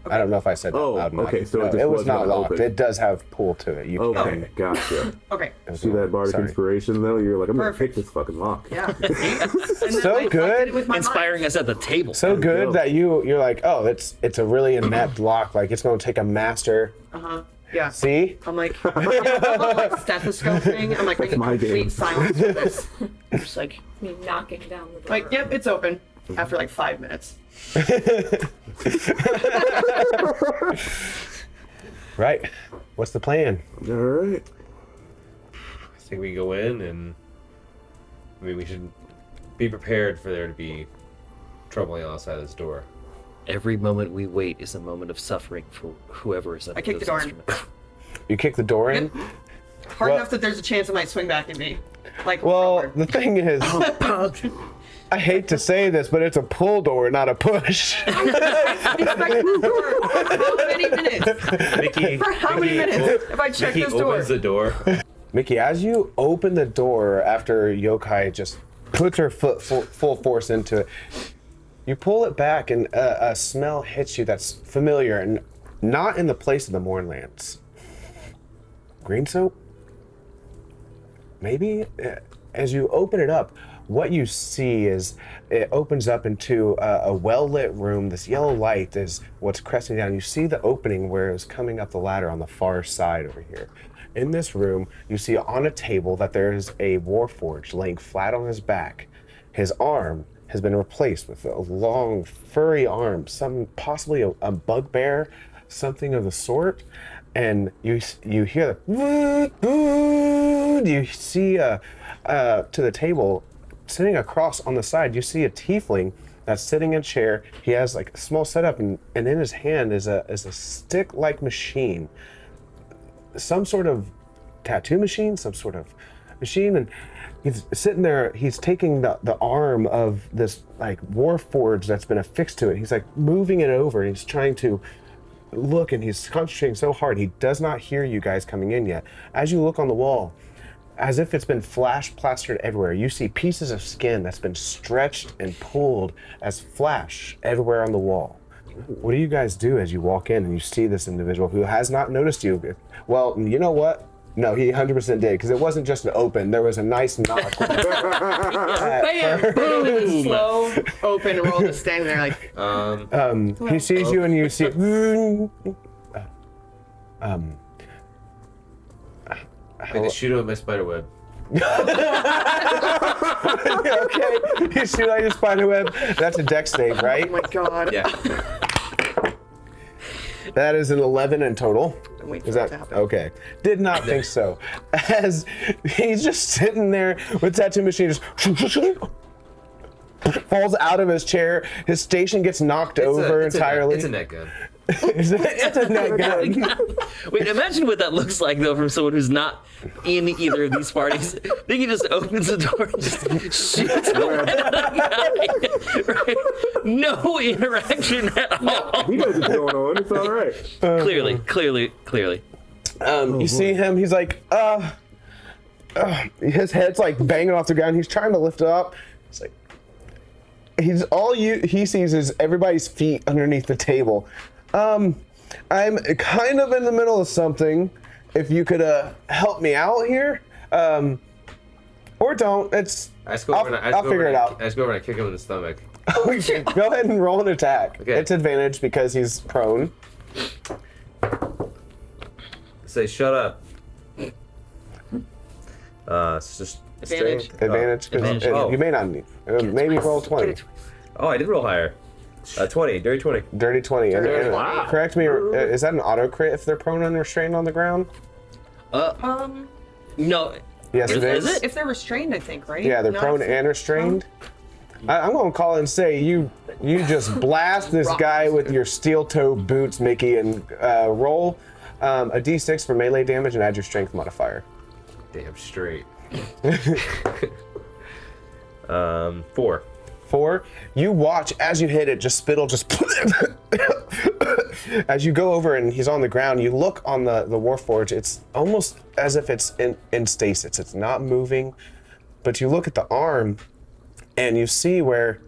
I don't know if I said that loud enough. okay, so No, it just it was was not not locked. open. It does have pull to it. You Okay, can. gotcha. Okay. See that bardic Sorry. inspiration though? You're like, I'm gonna Perfect. pick this fucking lock. Yeah. And then So I did good. it with my mind. Inspiring us at the table. So good go. that you're like, oh, it's a really inept lock. Like it's going to take a master. Yeah. See? I'm like, a little like stethoscope thing. I'm like, I need my game. complete silence for this. I'm just like, Me knocking down the door. like, yep, it's open. After like 5 minutes. Right. What's the plan? All right. I think we go in and I mean we should be prepared for there to be trouble on the outside of this door. Every moment we wait is a moment of suffering for whoever is at I kicked the those door in. instruments. You kick the door in? Hard Well- enough that there's a chance it might swing back at me. Like, Well, rubber. the thing is, I hate to say this, but it's a pull door, not a push. Expect this door. For how many minutes? Mickey, For how many minutes? If I check Mickey this door. opens the door. Mickey, as you open the door after Yokai just puts her foot full force into it, you pull it back and a smell hits you that's familiar and not in the place of the Mournlands. Green soap? Maybe? As you open it up, what you see is it opens up into a well-lit room. This yellow light is what's cresting down. You see the opening where it's coming up the ladder on the far side over here. In this room, you see on a table that there is a warforged laying flat on his back. His arm has been replaced with a long, furry arm, possibly a bugbear, something of the sort. And you hear the you see to the table, sitting across on the side, you see a tiefling that's sitting in a chair. He has like a small setup, and in his hand is a stick-like machine, some sort of tattoo machine, some sort of machine, and he's sitting there. He's taking the arm of this like warforged that's been affixed to it. He's like moving it over. He's trying to look, and he's concentrating so hard. He does not hear you guys coming in yet. As you look on the wall, as if it's been flash plastered everywhere, you see pieces of skin that's been stretched and pulled as flash everywhere on the wall. What do you guys do as you walk in and you see this individual who has not noticed you? Well, you know what? No, he 100% did, because it wasn't just an open. There was a nice knock. Bam! Boom! Slow open, and we're all just standing there like. He sees you and you see. I just shoot him with my spider web. Okay, you shoot out your spider web. That's a dex save, right? Oh my god. Yeah. That is an 11 in total. Wait for Is that that to happen. okay? Did not think so. As he's just sitting there with tattoo machine, just falls out of his chair. His station gets knocked over entirely. It's a net gun. It's a net gun. Wait, imagine what that looks like though from someone who's not in either of these parties. Then he just opens the door and just shoots the head of the guy. Right? No interaction at all. He knows what's going on. It's all right. Clearly. You see him. He's like, his head's like banging off the ground. He's trying to lift it up. It's like he sees is everybody's feet underneath the table. I'm kind of in the middle of something. If you could help me out here, or don't. I'll figure it out. I just go over and I kick him in the stomach. Go ahead and roll an attack. Okay. It's advantage because he's prone. Say shut up. It's just Advantage. strength. Advantage. 'Cause Advantage. Oh. You may not need. Maybe roll 20. Oh, I did roll higher. 20, dirty 20. Dirty 20. And Wow. correct me. Is that an auto crit if they're prone and restrained on the ground? No. Yes, it is. Is it? If they're restrained, I think, right? Yeah, they're Not prone if- and restrained. I'm gonna call and say you just blast this guy with your steel toe boots, Mickey, and roll a d6 for melee damage and add your strength modifier. Damn straight. 4. 4. You watch as you hit it, just spittle, just as you go over and he's on the ground. You look on the Warforge. It's almost as if it's in stasis. It's not moving, but you look at the arm, and you see where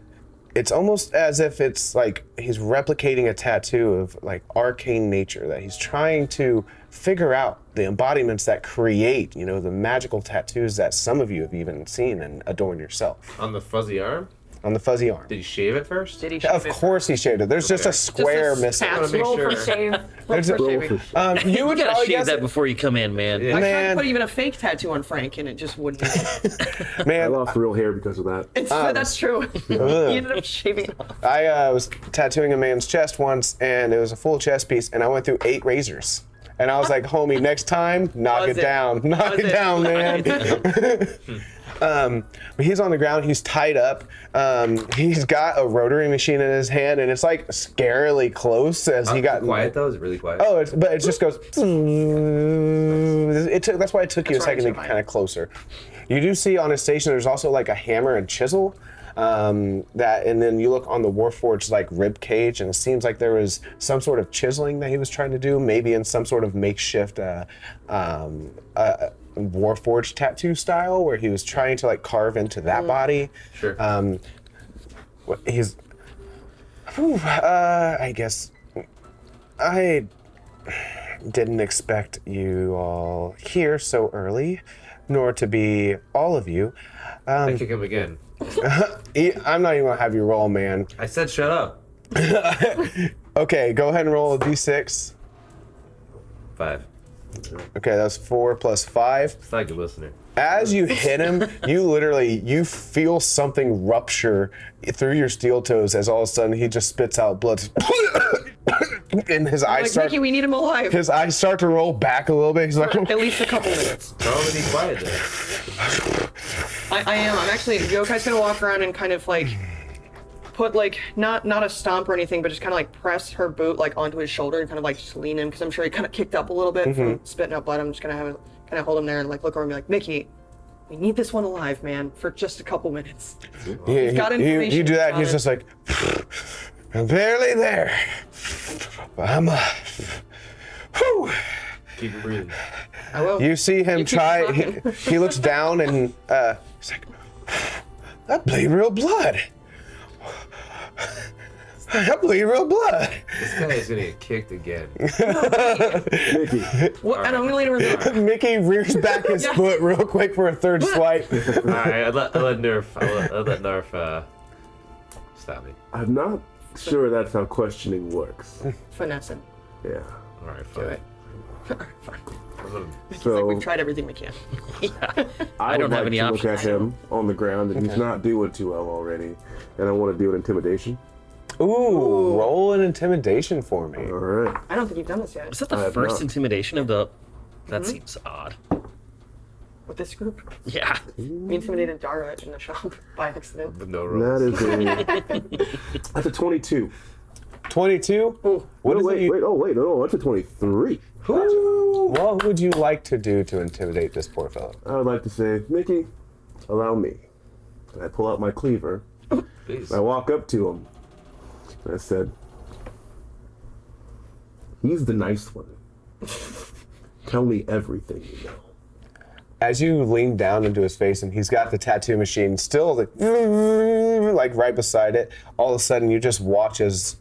it's almost as if it's like he's replicating a tattoo of like arcane nature, that he's trying to figure out the embodiments that create, the magical tattoos that some of you have even seen and adorn yourself. On the fuzzy arm? On the fuzzy arm. Did he shave it first? Did he shave Of course he shaved it. There's just a square missing. I want to make Roll sure. for shave. There's a- shaving. You You would gotta probably shave guess that before you come in, man. Yeah. I tried to Man. put even a fake tattoo on Frank, and it just wouldn't. I man, lost real hair because of that. That's true. He ended up shaving it off. I was tattooing a man's chest once, and it was a full chest piece, and I went through 8 razors. And I was like, homie, next time, knock it down. Knock it down, man. But he's on the ground, he's tied up. He's got a rotary machine in his hand, and it's like scarily close as he got quiet though? Is it really quiet? Oh, but it just goes. That's why it took you a second to get kind of closer. You do see on his station there's also like a hammer and chisel. And then you look on the Warforged like rib cage, and it seems like there was some sort of chiseling that he was trying to do, maybe in some sort of makeshift Warforged tattoo style, where he was trying to like carve into that body. Sure. He's. I guess I didn't expect you all here so early, nor to be all of you. I kick him again. I'm not even gonna have you roll, man. I said shut up. Okay, go ahead and roll a d6. 5. Okay, that's 4 plus 5. It's not a good listener. As you hit him, you feel something rupture through your steel toes as all of a sudden he just spits out blood. And his eyes start. Mickey, we need him alive. His eyes start to roll back a little bit. He's like, At least a couple minutes. Tell him to be quiet then. I am. I'm actually. Yokai's gonna walk around and kind of like put like not a stomp or anything, but just kind of like press her boot like onto his shoulder and kind of like just lean in because I'm sure he kind of kicked up a little bit from spitting up blood. I'm just gonna hold him there and like look over and be like, Mickey, we need this one alive, man, for just a couple minutes. He's got information. You do that, and he's just like, I'm barely there. I'm whew. Keep breathing. I will. You see him try. He looks down and he's like, "I bleed real blood. I bleed real blood." This guy is gonna get kicked again. Mickey. What? And I'm gonna lean over there. Mickey rears back his foot real quick for a third swipe. All right, I'll let Knarf stop me. I'm not sure that's how questioning works. Finessing. Yeah. All right, Do fine. it. Fine. So Like we've tried everything we can. I don't have any options. Look at options. him on the ground, and he's not doing too well already. And I want to do an intimidation. Ooh, roll an intimidation for me. All right. I don't think you've done this yet. Is that the have first not. intimidation of the... That seems odd. With this group. Yeah. We intimidated Dara in the shop by accident. With no rolls. That is that's a 22. 22? What is it? No, that's a 23. What would you like to do to intimidate this poor fellow? I would like to say, Mickey, allow me. And I pull out my cleaver. Please. I walk up to him. And I said, he's the nice one. Tell me everything you know. As you lean down into his face and he's got the tattoo machine still like right beside it, all of a sudden you just watch as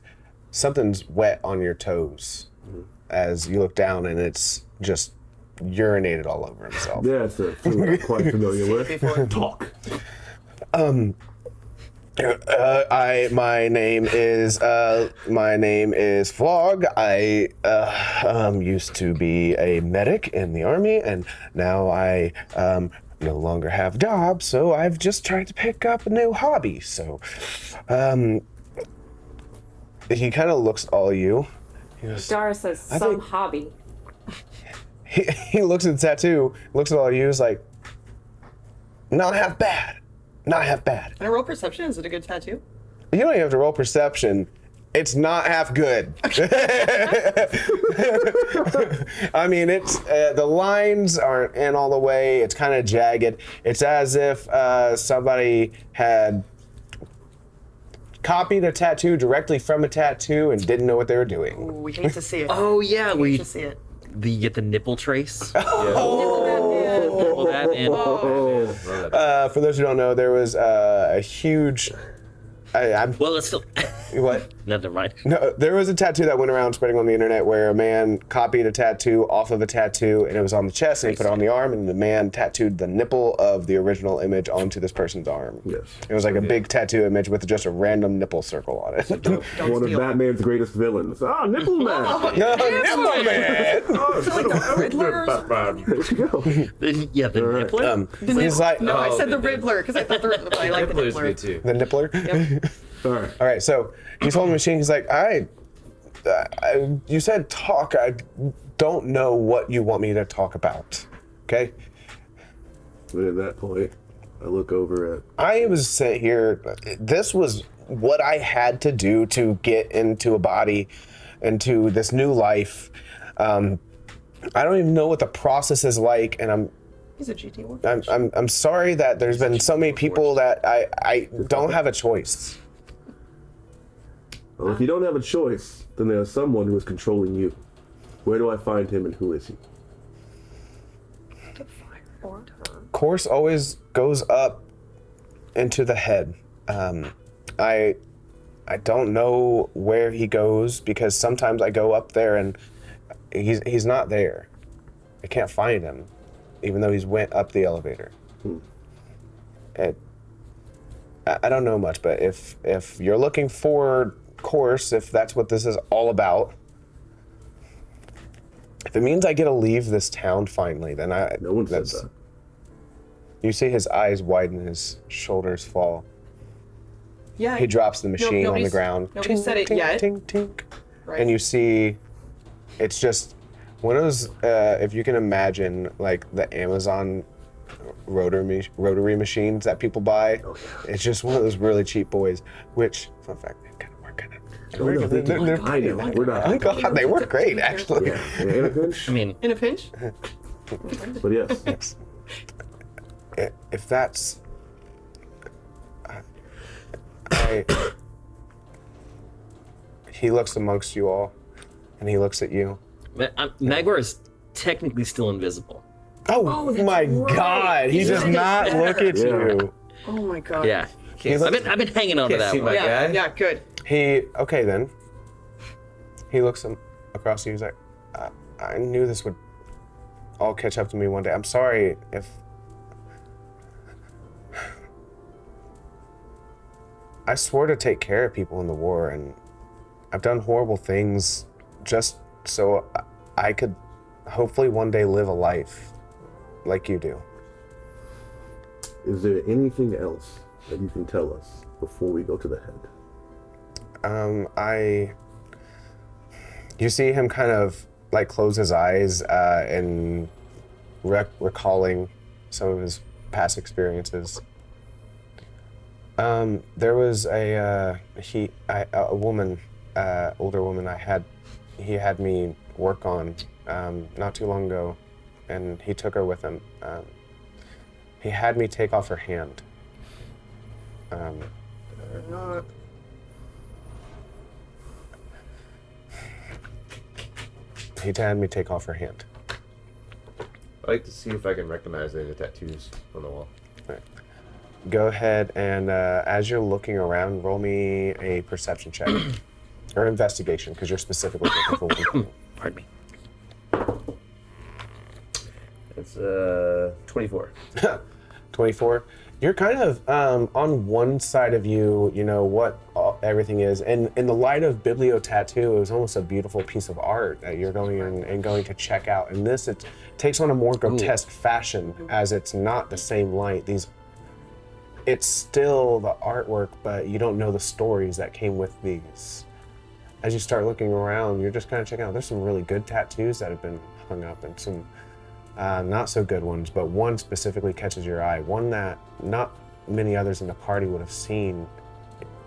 something's wet on your toes. As you look down and it's just urinated all over himself. Yeah, it's a food I'm quite familiar with. Talk. My name is Flog. I used to be a medic in the army, and now I no longer have a job, so I've just tried to pick up a new hobby. So, he kind of looks at all of you. He goes, Dara says some hobby. He looks at the tattoo, looks at all of you, is like, not half bad. Not half bad. Can I roll perception? Is it a good tattoo? You don't even have to roll perception. It's not half good. I mean, it's the lines aren't in all the way. It's kind of jagged. It's as if somebody had copied a tattoo directly from a tattoo and didn't know what they were doing. Ooh, we hate to see it. Oh, yeah. We hate to see it. You get the nipple trace. Oh. Pull that in. For those who don't know, there was a huge. Well, it's still. What? No, never mind. No, there was a tattoo that went around spreading on the internet where a man copied a tattoo off of a tattoo and it was on the chest and he put it on the arm and the man tattooed the nipple of the original image onto this person's arm. Yes. It was like a big tattoo image with just a random nipple circle on it. One of Batman's greatest villains. Ah, Nipple Man! Nipple Man! There you go. Yeah, the nippler? He's like, No, I said the Riddler because I thought I like the Nippler's good Riddler. too. the nippler? Yep. All right, so he's holding the machine. He's like, you said talk. I don't know what you want me to talk about. Okay? But at that point, I look over at... I was sent here. This was what I had to do to get into a body, into this new life. I don't even know what the process is like, and He's a GT warrior. I'm sorry that there's been so many people that I don't have a choice. Well, if you don't have a choice, then there's someone who is controlling you. Where do I find him and who is he? Course always goes up into the head. I don't know where he goes because sometimes I go up there and he's not there. I can't find him, even though he's went up the elevator. I don't know much, but if you're looking for Course, if that's what this is all about, if it means I get to leave this town finally, then No one said that. You see his eyes widen, his shoulders fall. Yeah. He drops the machine on the ground. Nobody said it tink, yet. Tink, tink. Right. And you see, it's just one of those, if you can imagine, like the Amazon rotary machines that people buy. Oh, yeah. It's just one of those really cheap boys, which, fun fact, they kind of work kind of. They work great, actually. Yeah. In a pinch. I mean, In a pinch? But yes. Yes. If that's, he looks amongst you all, and he looks at you. Magvar is technically still invisible. Oh my God! He does not look at you. Oh my God. Yeah. I've been hanging on to that one. Yeah, good. Okay then. He looks across you. He's like, I knew this would all catch up to me one day. I'm sorry if I swore to take care of people in the war, and I've done horrible things just so I could hopefully one day live a life like you do. Is there anything else that you can tell us before we go to the head? You see him kind of like close his eyes and recalling some of his past experiences. There was a woman, older woman he had me work on not too long ago, and he took her with him. He had me take off her hand. He had me take off her hand. I'd like to see if I can recognize any of the tattoos on the wall. Right. Go ahead and as you're looking around, roll me a perception check. Or investigation, because you're specifically looking for one. Pardon me. It's 24. 24. You're kind of on one side of you know what everything is, and in the light of Biblio Tattoo, it was almost a beautiful piece of art that you're going in and going to check out. And this, it takes on a more grotesque fashion, as it's not the same light. It's still the artwork, but you don't know the stories that came with these. As you start looking around, you're just kind of checking out. There's some really good tattoos that have been hung up, and some not so good ones, but one specifically catches your eye. One that not many others in the party would have seen,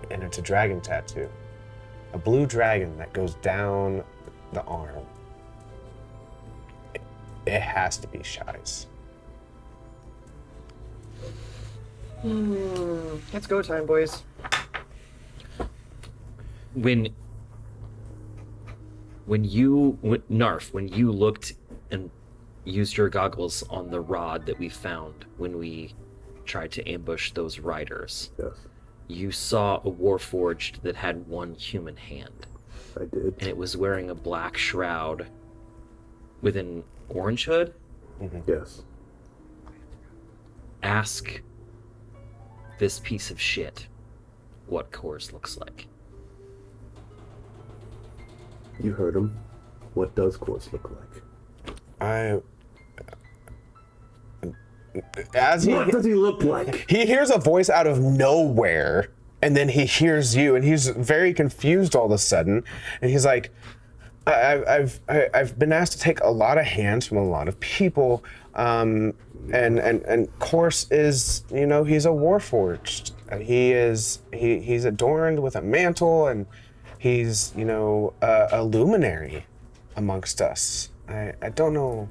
and it's a dragon tattoo. A blue dragon that goes down the arm. It has to be Shy's. It's go time, boys. When Knarf, when you looked and used your goggles on the rod that we found when we tried to ambush those riders, Yes, you saw a warforged that had one human hand. I did. And it was wearing a black shroud with an orange hood. Yes. Ask this piece of shit what Kors looks like. You heard him. What does Kors look like? What does he look like? He hears a voice out of nowhere, and then he hears you, and he's very confused all of a sudden, and he's like, I've been asked to take a lot of hands from a lot of people, and Kors is, he's a warforged. He's adorned with a mantle, and he's, a luminary amongst us. I don't know.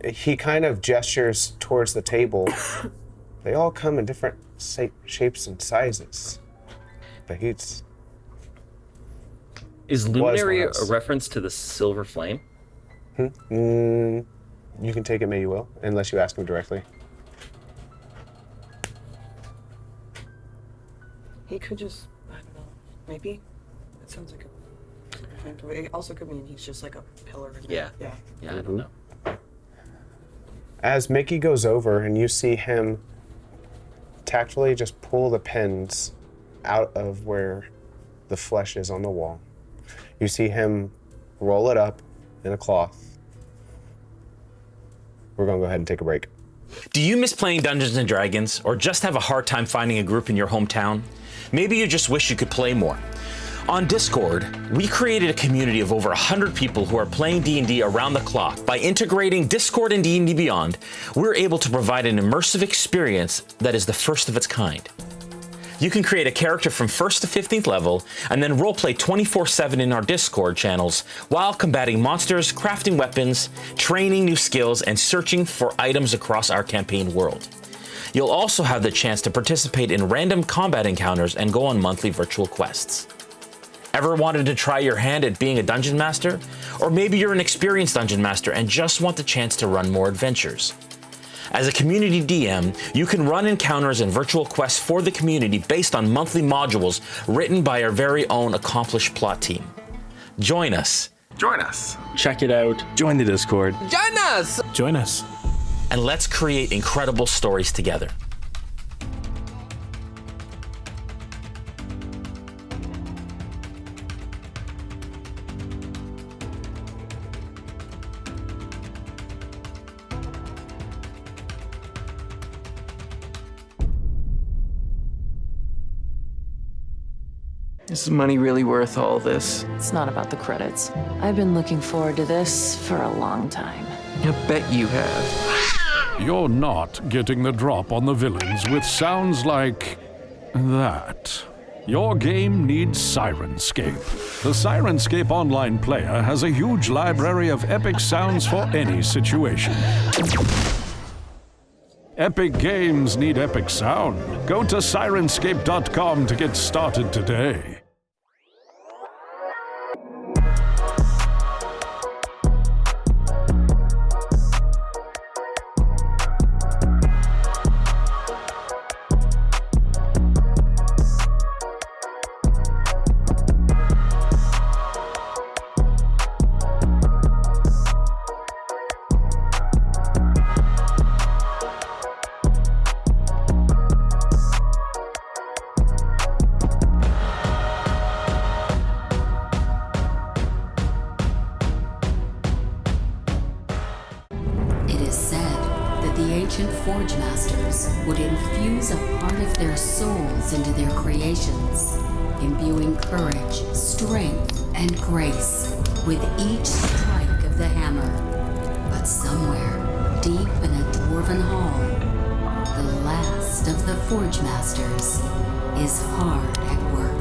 He kind of gestures towards the table. They all come in different shapes and sizes. But he's... Is luminary a reference to the silver flame? You can take it, may you will, unless you ask him directly. He could just, I don't know, maybe? It sounds like a... It also could mean he's just like a pillar. Yeah, I don't know. As Mickey goes over and you see him tactfully just pull the pins out of where the flesh is on the wall. You see him roll it up in a cloth. We're gonna go ahead and take a break. Do you miss playing Dungeons & Dragons, or just have a hard time finding a group in your hometown? Maybe you just wish you could play more. On Discord, we created a community of over 100 people who are playing D&D around the clock. By integrating Discord and D&D Beyond, we're able to provide an immersive experience that is the first of its kind. You can create a character from 1st to 15th level and then roleplay 24/7 in our Discord channels while combating monsters, crafting weapons, training new skills, and searching for items across our campaign world. You'll also have the chance to participate in random combat encounters and go on monthly virtual quests. Ever wanted to try your hand at being a dungeon master? Or maybe you're an experienced dungeon master and just want the chance to run more adventures. As a community DM, you can run encounters and virtual quests for the community based on monthly modules written by our very own accomplished plot team. Join us. Join us. Check it out. Join the Discord. Join us! Join us. And let's create incredible stories together. Is the money really worth all this? It's not about the credits. I've been looking forward to this for a long time. I bet you have. You're not getting the drop on the villains with sounds like that. Your game needs Sirenscape. The Sirenscape online player has a huge library of epic sounds for any situation. Epic games need epic sound. Go to Sirenscape.com to get started today. Forge Masters would infuse a part of their souls into their creations, imbuing courage, strength, and grace with each strike of the hammer. But somewhere, deep in a dwarven hall, the last of the Forge Masters is hard at work.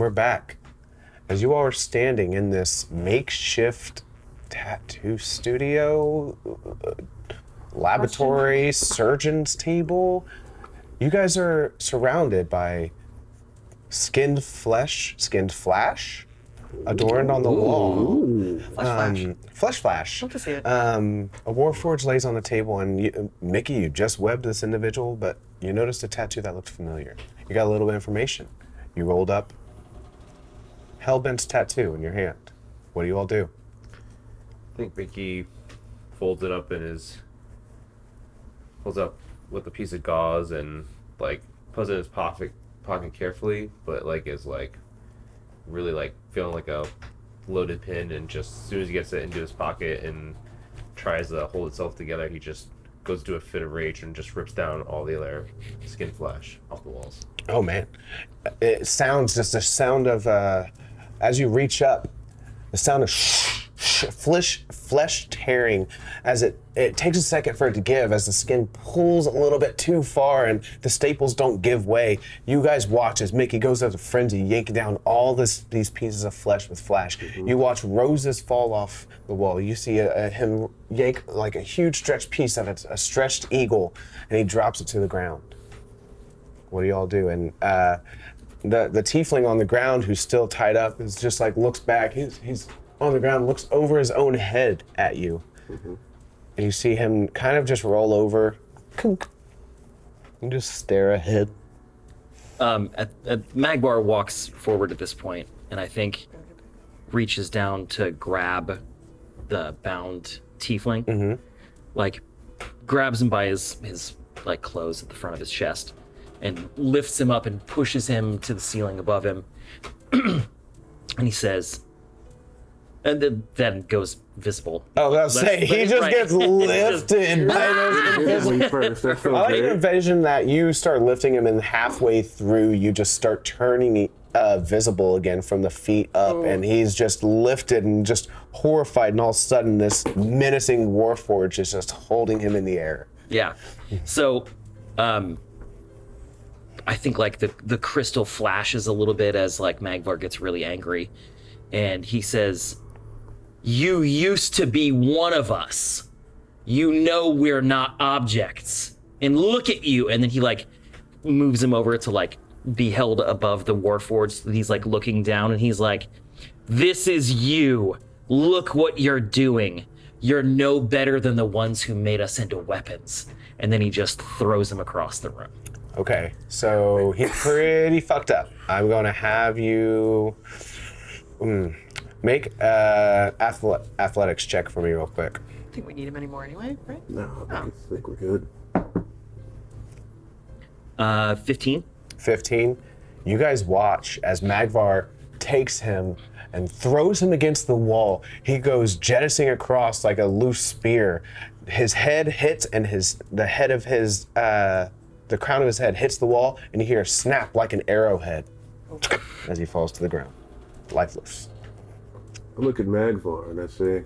we're back. As you all are standing in this makeshift tattoo studio, laboratory, surgeon's table, you guys are surrounded by skinned flash adorned on the wall. Flesh flash. Love to see it. A warforged lays on the table, and Mickey, you just webbed this individual, but you noticed a tattoo that looked familiar. You got a little bit of information. You rolled up Hellbent's tattoo in your hand. What do you all do? I think Mickey folds it up pulls up with a piece of gauze and like puts it in his pocket carefully, but like is like really like feeling like a loaded pin, and just as soon as he gets it into his pocket and tries to hold itself together, he just goes to a fit of rage and just rips down all the other skin flash off the walls. Oh man, it sounds just the sound of as you reach up, the sound of flesh tearing as it takes a second for it to give, as the skin pulls a little bit too far and the staples don't give way. You guys watch as Mickey goes out of frenzy, yanking down all these pieces of flesh with flash. You watch roses fall off the wall. You see him yank like a huge stretched piece of it, a stretched eagle, and he drops it to the ground. What do y'all do? And the tiefling on the ground, who's still tied up, is just like looks back. He's on the ground, looks over his own head at you. And you see him kind of just roll over and just stare ahead. Magvar walks forward at this point, and I think reaches down to grab the bound tiefling. Like grabs him by his like clothes at the front of his chest and lifts him up and pushes him to the ceiling above him. And he says, and then goes visible. Oh, I was saying, he just gets lifted by those invisible. I like to envision that you start lifting him, and halfway through, you just start turning visible again from the feet up, and he's just lifted and just horrified, and all of a sudden, this menacing warforged is just holding him in the air. Yeah. So, I think like the crystal flashes a little bit as like Magvar gets really angry, and he says, "You used to be one of us. You know we're not objects. And look at you." And then he like moves him over to like be held above the warforged. He's like looking down, and he's like, "This is you. Look what you're doing. You're no better than the ones who made us into weapons." And then he just throws him across the room. Okay, so he's pretty fucked up. I'm gonna have you make athletics check for me real quick. I think we need him anymore anyway, right? No, I think we're good. 15. 15. You guys watch as Magvar takes him and throws him against the wall. He goes jettisoning across like a loose spear. His head hits, and the crown of his head hits the wall, and you hear a snap like an arrowhead as he falls to the ground, lifeless. I look at Magvar and I say,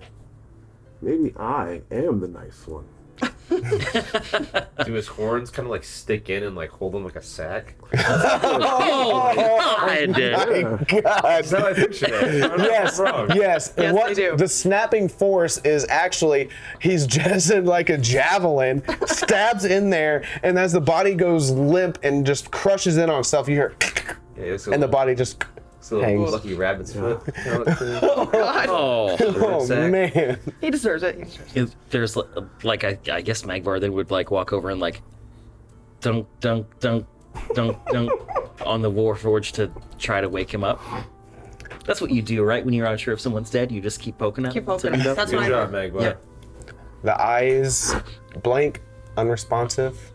maybe I am the nice one. Do his horns kind of like stick in and like hold him like a sack? Oh, God! God. That's how I picture it. Yes, yes. And what the snapping force is actually, he's jettisoned like a javelin, stabs in there, and as the body goes limp and just crushes in on itself, you hear, and the body just hangs. Lucky rabbit's foot. Oh, God. Oh, man. He deserves it. There's like, I guess Magvar then would like walk over and like dunk, dunk, dunk, dunk, dunk on the warforged to try to wake him up. That's what you do, right? When you're not sure if someone's dead, you just keep poking at him. Keep poking him. That's what I Good job, Magvar. Yeah. The eyes blank, unresponsive.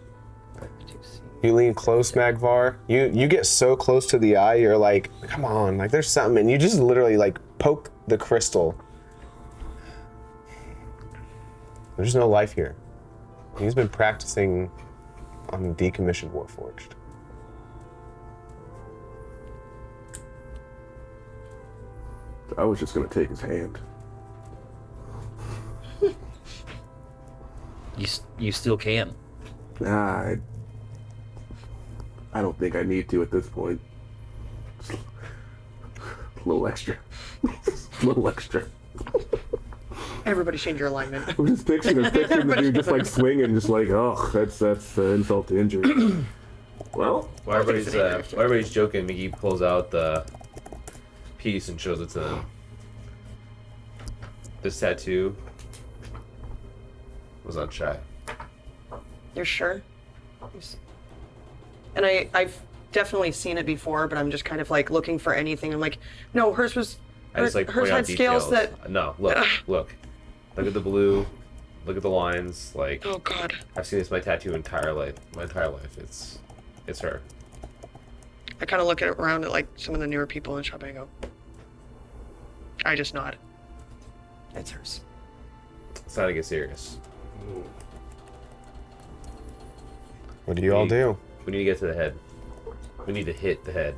You lean close, Magvar. You get so close to the eye, you're like, come on, like there's something, and you just literally like poke the crystal. There's no life here. He's been practicing on decommissioned warforged. I was just gonna take his hand. You still can. Nah, I don't think I need to at this point. little extra. Little extra. Everybody change your alignment. I'm just picturing the dude just like swinging, just like, oh, that's insult to injury. Well, while everybody's joking, McGee pulls out the piece and shows it to them. This tattoo was on Chad. You're sure? And I've definitely seen it before, but I'm just kind of like looking for anything. I'm like, no, hers was. Hers had scales that. No, look. Look at the blue. Look at the lines. Like. Oh God. I've seen this my tattoo my entire life. It's her. I kind of look around at like some of the newer people in the shop and I go. I just nod. It's hers. It's time to get serious. What do you all do? We need to get to the head. We need to hit the head.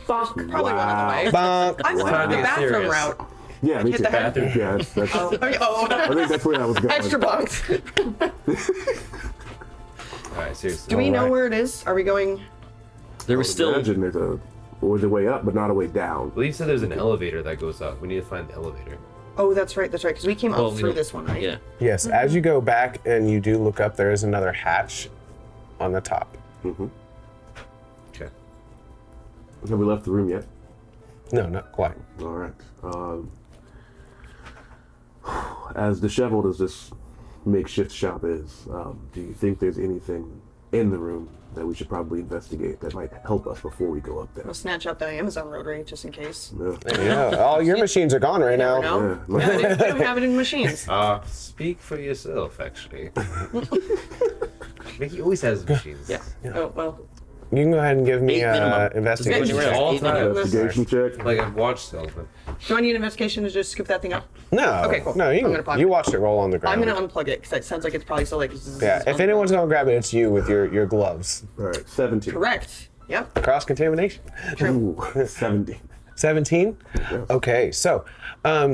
Bonk. Probably one on the way. Bonk. I'm going the bathroom route. Yeah, me hit too. the head. Bathroom. Yeah, that's I think that's where I was going. Extra bunks. Alright, seriously. Do we know where it is? Are we going? There was still. Imagine there's a way up, but not a way down. Well, you said there's an elevator that goes up. We need to find the elevator. Oh, that's right. Because we came up through this one, right? Yeah. Yes, as you go back and you do look up, there is another hatch on the top. Mm-hmm. Okay. Have we left the room yet? No, not quite. All right. As disheveled as this makeshift shop is, do you think there's anything in the room that we should probably investigate that might help us before we go up there? We'll snatch up the Amazon rotary just in case. Yeah, all your machines are gone right now. No? Yeah, we don't have it in machines. Speak for yourself, actually. Mickey always has machines. Yeah. Oh, well. You can go ahead and give me minimum. investigation. All the time. Investigation check. Like I've watched Salesman. Do I need an investigation to just scoop that thing up? No. Okay, cool. No, I'm gonna pop you it. watched it roll on the ground. I'm going to unplug it because it sounds like it's probably still like... Yeah, if anyone's going to grab it, it's you with your gloves. All right, 17. Correct. Yep. Cross-contamination. Ooh, 17. 17? Yes. Okay, so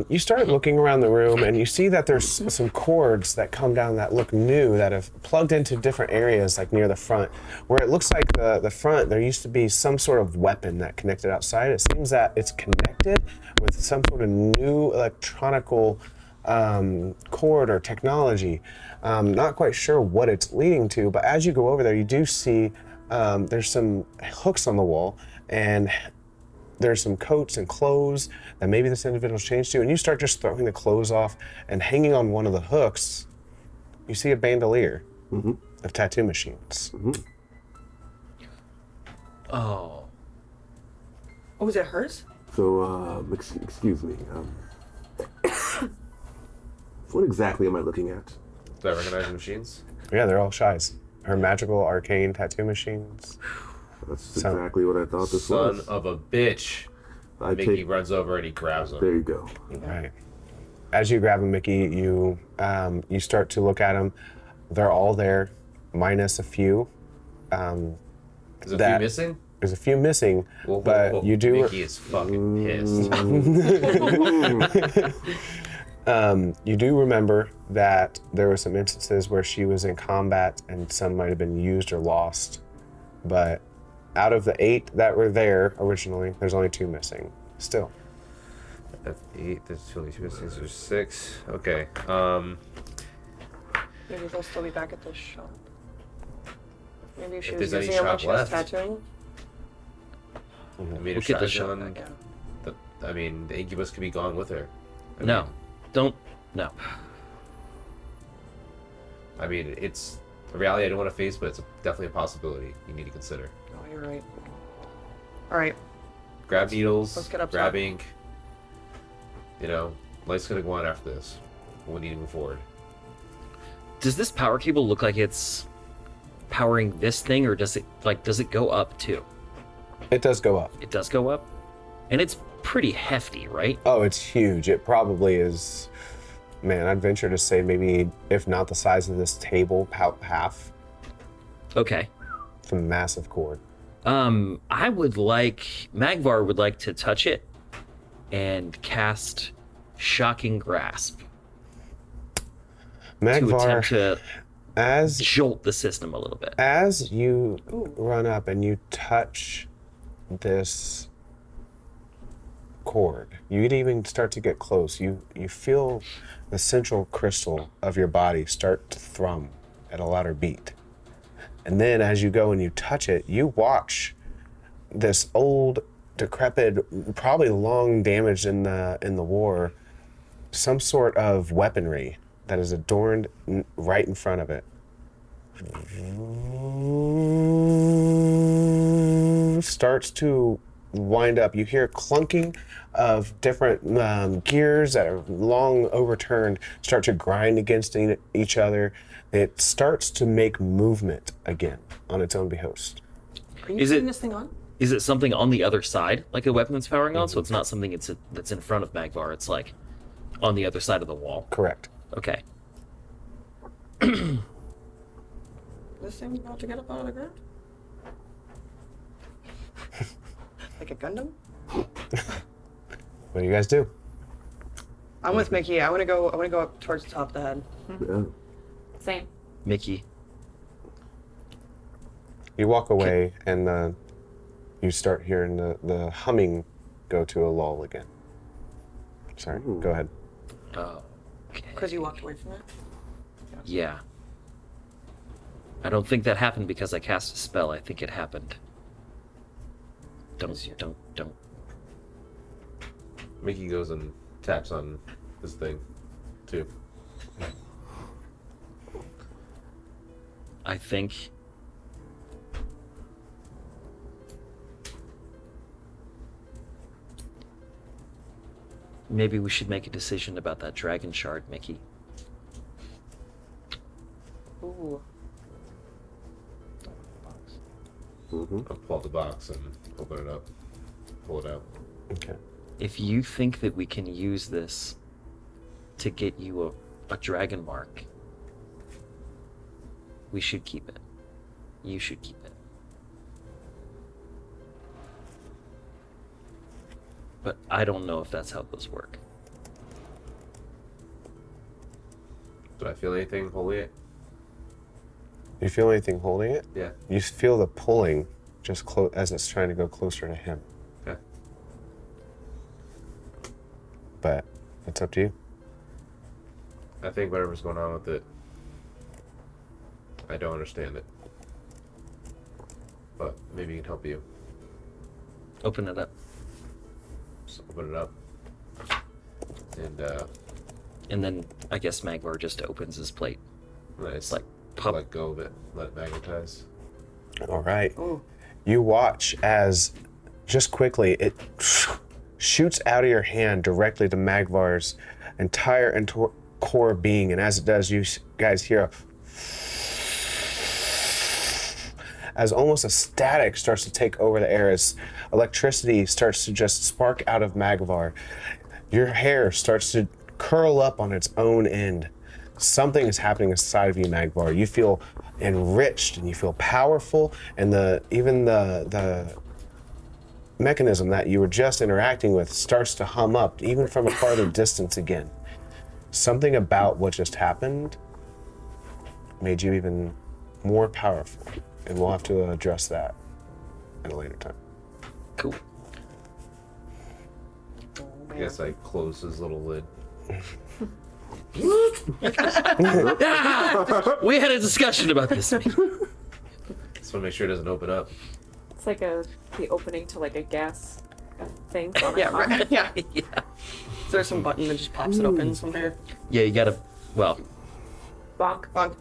you start looking around the room and you see that there's some cords that come down that look new that have plugged into different areas like near the front where it looks like the front there used to be some sort of weapon that connected outside. It seems that it's connected with some sort of new electronical cord or technology. Not quite sure what it's leading to, but as you go over there you do see there's some hooks on the wall and there's some coats and clothes that maybe this individual's changed to, and you start just throwing the clothes off and hanging on one of the hooks, you see a bandolier of tattoo machines. Oh. Oh, was it hers? So, excuse me. What exactly am I looking at? Do I recognize the machines? Yeah, they're all Shy's. Her magical arcane tattoo machines. That's exactly what I thought this Son was. of a bitch. Mickey runs over and he grabs them. There you go. Right. As you grab them, Mickey, you start to look at them. They're all there, minus a few. There's a few missing? There's a few missing, Whoa, but you do. Mickey is fucking pissed. You do remember that there were some instances where she was in combat and some might have been used or lost, but out of the 8 that were there originally, there's only 2 missing. Still. That's 8. There's 2 missing. So there's 6. Okay. Maybe they'll still be back at the shop. Maybe if she If was there's any using them while shop she was left. tattooing. I mean, We'll if get the shotgun, shot the incubus could be gone with her. No. Don't. No. I mean, it's a reality I don't want to face, but it's definitely a possibility you need to consider. Oh, you're right. All right. Grab needles, let's get up grab top. ink. You know, light's gonna go on after this. We need to move forward. Does this power cable look like it's powering this thing, or does it go up too? It does go up. It does go up? And it's pretty hefty, right? Oh, it's huge. It probably is, man, I'd venture to say maybe, if not the size of this table, half. Okay. It's a massive cord. Magvar would like to touch it and cast Shocking Grasp. Magvar, to attempt to as jolt the system a little bit. As you run up and you touch this cord. You'd even start to get close. You feel the central crystal of your body start to thrum at a louder beat. And then as you go and you touch it, you watch this old, decrepit, probably long damaged in the war, some sort of weaponry that is adorned right in front of it. Starts to wind up. You hear clunking of different gears that are long overturned start to grind against each other. It starts to make movement again on its own behoost. Are you Is turning it- this thing on? Is it something on the other side, like a weapon that's powering on? So it's not something that's in front of Magvar. It's like on the other side of the wall. Correct. Okay. This thing's about to get up out of the ground? Like a Gundam? What do you guys do? I'm with Mickey. I wanna go up towards the top of the head. Yeah. Same. Mickey. You walk away and you start hearing the humming go to a lull again. Sorry, go ahead. Oh. Okay. Because you walked away from it? Yeah. I don't think that happened because I cast a spell. I think it happened. Don't. Mickey goes and taps on this thing, too. I think maybe we should make a decision about that dragon shard, Mickey. Ooh. I'll pull out the box and open it up. Pull it out. Okay. If you think that we can use this to get you a dragon mark, we should keep it. You should keep it. But I don't know if that's how those work. Do I feel anything holding it? You feel anything holding it? Yeah. You feel the pulling just as it's trying to go closer to him. Okay. But it's up to you. I think whatever's going on with it, I don't understand it. But maybe it can help you. Open it up. Just open it up. And then I guess Magvar just opens his plate. Nice. Like pop. Let go of it. Let it magnetize. All right. Ooh. You watch as just quickly it shoots out of your hand directly to Magvar's entire core being, and as it does, you guys hear as almost a static starts to take over the air as electricity starts to just spark out of Magvar. Your hair starts to curl up on its own end. Something is happening inside of you, Magvar. You feel enriched and you feel powerful, and even the mechanism that you were just interacting with starts to hum up, even from a farther distance again. Something about what just happened made you even more powerful, and we'll have to address that at a later time. Cool. I guess I close his little lid. We had a discussion about this. Just want to make sure it doesn't open up. It's like the opening to like a gas thing. On Yeah, a right. Yeah. Yeah. Is there some button that just pops it open somewhere? Yeah, you gotta. Well, Bonk. Bonk.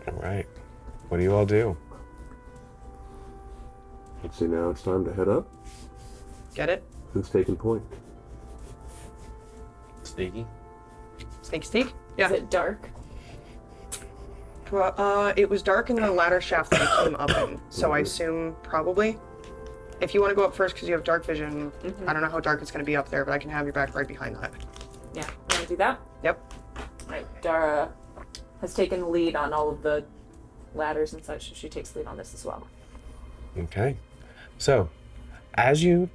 All right. What do you all do? Let's see, now it's time to head up. Get it? Who's taking point? Sneaky. Sneak? Yeah. Is it dark? It was dark in the ladder shaft that I came up in, so I assume probably. If you want to go up first because you have dark vision, I don't know how dark it's going to be up there, but I can have your back right behind that. Yeah. Want to do that? Yep. Right. Dara has taken the lead on all of the ladders and such, so she takes the lead on this as well. Okay. So, as you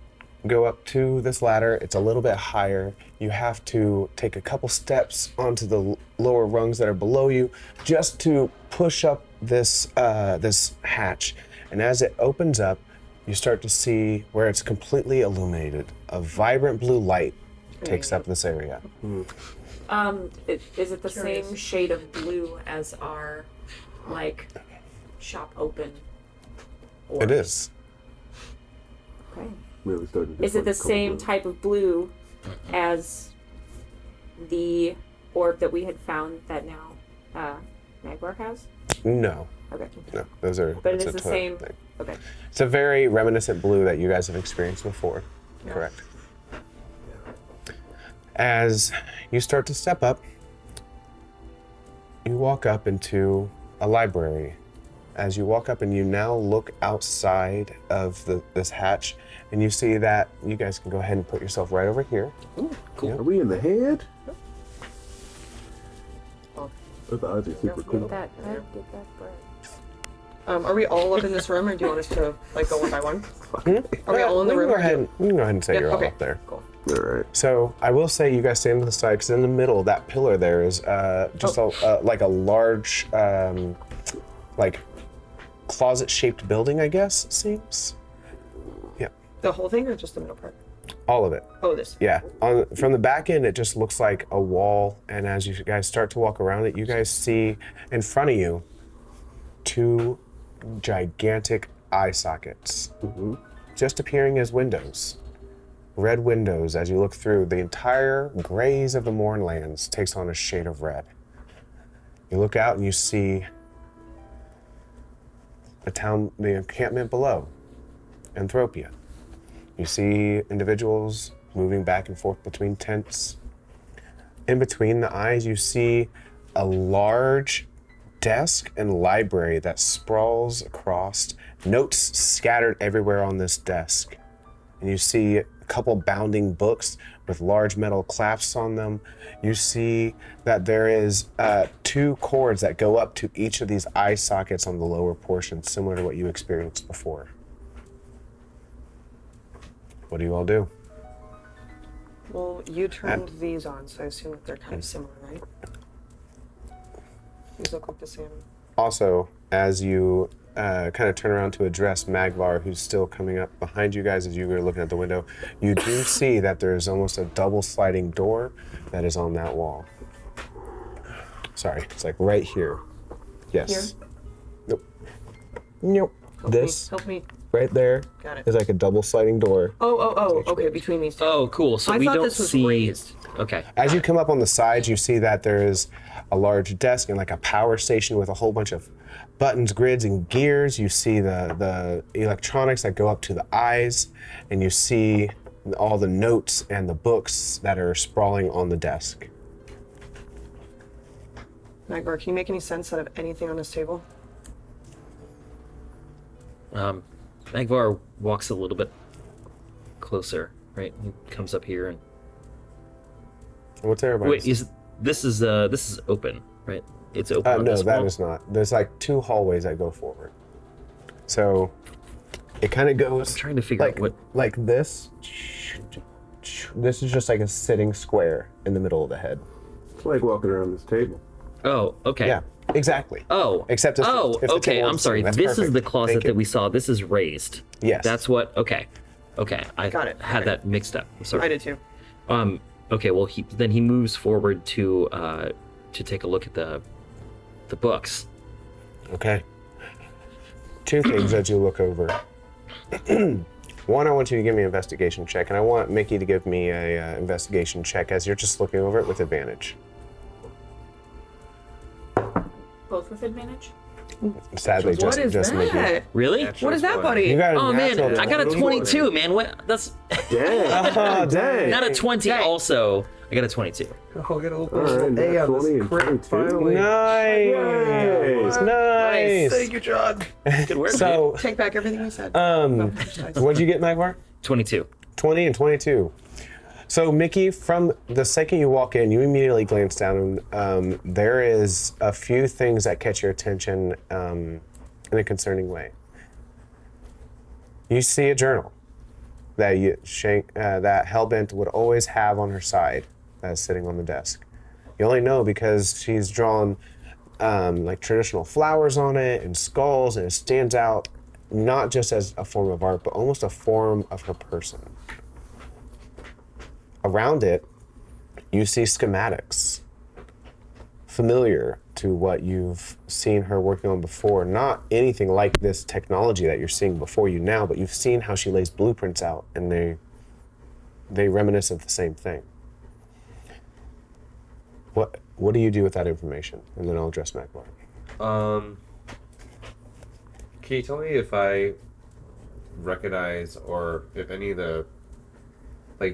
go up to this ladder, it's a little bit higher. You have to take a couple steps onto the lower rungs that are below you just to push up this this hatch. And as it opens up, you start to see where it's completely illuminated. A vibrant blue light takes up this area. Is it the same shade of blue as our, like, shop open? It is. Okay. Really starting to Is it the color same blue. type of blue as the orb that we had found that now Magvar has? No. Okay. No, those are. But it that's is a the total same. thing. Okay. It's a very reminiscent blue that you guys have experienced before. Yeah. Correct. As you start to step up, you walk up into a library. As you walk up and you now look outside of this hatch, and you see that you guys can go ahead and put yourself right over here. Ooh, cool. Are we in the head? Oh. Those eyes are super cool. Get that bread. Are we all up in this room, or do you want us to like go one by one? Are we all in the room? Go ahead, you can go ahead and say you're all okay. up there. Cool. All right. So I will say you guys stand to the side because in the middle, that pillar there is just like a large, like closet-shaped building, I guess it seems. Yeah, The whole thing, or just the middle part? all of it. Oh, this. Yeah, from the back end, it just looks like a wall, and as you guys start to walk around it, you guys see in front of you 2 gigantic eye sockets, just appearing as windows. Red windows. As you look through, the entire grays of the Mournlands takes on a shade of red. You look out and you see the encampment below, Anthropia. You see individuals moving back and forth between tents. In between the eyes, you see a large desk and library that sprawls across, notes scattered everywhere on this desk. And you see a couple bounding books with large metal clasps on them. You see that there is 2 cords that go up to each of these eye sockets on the lower portion, similar to what you experienced before. What do you all do? Well, you turned these on, so I assume that they're kind of similar, right? These look like the same. Also, as you kind of turn around to address Magvar, who's still coming up behind you guys as you were looking at the window, you do see that there's almost a double sliding door that is on that wall. Sorry, it's like right here. Yes. Here? Nope. Nope. Help me. Right there Got it. is like a double sliding door. Oh, okay, between these 2. Oh, cool. So I we thought don't this was see. raised. Okay. As you come up on the sides, you see that there is a large desk and like a power station with a whole bunch of buttons, grids, and gears. You see the electronics that go up to the eyes, and you see all the notes and the books that are sprawling on the desk. Magvar, can you make any sense out of anything on this table? Magvar walks a little bit closer, right? He comes up here and What's everybody? wait. This is open, right? It's open. On No, this that wall? is not. There's like 2 hallways that go forward. So it kind of goes. I'm trying to figure out what. Like this. This is just like a sitting square in the middle of the head. It's like walking around this table. Oh, okay. Yeah, exactly. Oh. Except if the okay. table I'm is sorry. sitting. That's This is perfect. the closet Thank you. that we saw. This is raised. Yes. That's what. Okay. Okay. I Got it. had Okay. that mixed up. I'm sorry. I did too. Okay. Well, then he moves forward to take a look at the books. Okay. 2 things as you look over. One, I want you to give me an investigation check, and I want Mickey to give me a investigation check as you're just looking over it with advantage. Both with advantage? Sadly, What is just Mickey. that? Really? What is that, buddy? You got a Oh man, natural I got a 20. 22, man. What? That's Dang. Oh, dang. not a 20. Dang. Also, I got a 22. I'll get a little All right, A nat on 20 this and crit 22. finally. Nice. Nice. Thank you, John. Good work. So, Take back everything we said. what'd you get, Magvar? 22. 20 and 22. So, Mickey, from the second you walk in, you immediately glance down, and there is a few things that catch your attention in a concerning way. You see a journal that that Hellbent would always have on her side that's sitting on the desk. You only know because she's drawn like traditional flowers on it and skulls, and it stands out not just as a form of art, but almost a form of her person. Around it, you see schematics, familiar to what you've seen her working on before. Not anything like this technology that you're seeing before you now, but you've seen how she lays blueprints out, and they reminisce of the same thing. What do you do with that information? And then I'll address Magvar. Can you tell me if I recognize, or if any of the,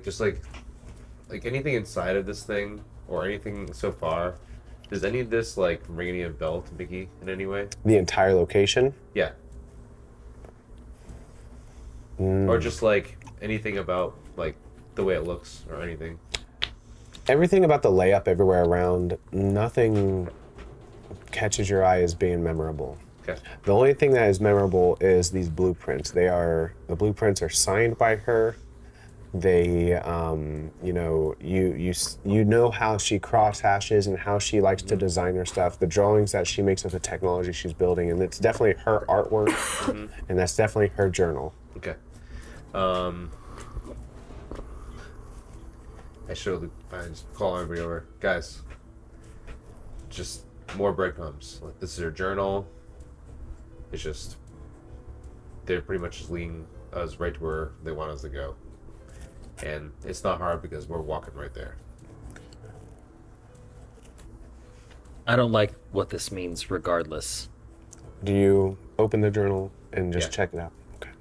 just anything inside of this thing, or anything so far, does any of this ring any bell to Mickey in any way? The entire location? Yeah. Or just anything about the way it looks or anything? Everything about the layup everywhere around, nothing catches your eye as being memorable. Okay. The only thing that is memorable is these blueprints. The blueprints are signed by her. They, you know how she cross hashes and how she likes to design her stuff. The drawings that she makes of the technology she's building, and it's definitely her artwork, and that's definitely her journal. Okay. I should just call everybody over. Guys, just more breadcrumbs. This is her journal. It's just, they're pretty much just leading us right to where they want us to go. And it's not hard because we're walking right there. I don't like what this means regardless. Do you open the journal and just check it out? Okay.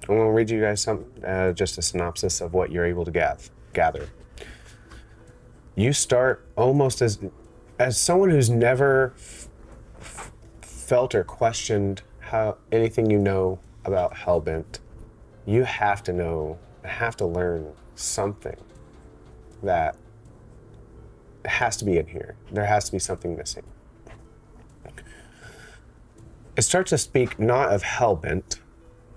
I'm going to read you guys something, just a synopsis of what you're able to gather. You start almost as someone who's never felt or questioned how anything you know about Hellbent. You have to learn something that has to be in here. There has to be something missing. It starts to speak not of Hellbent,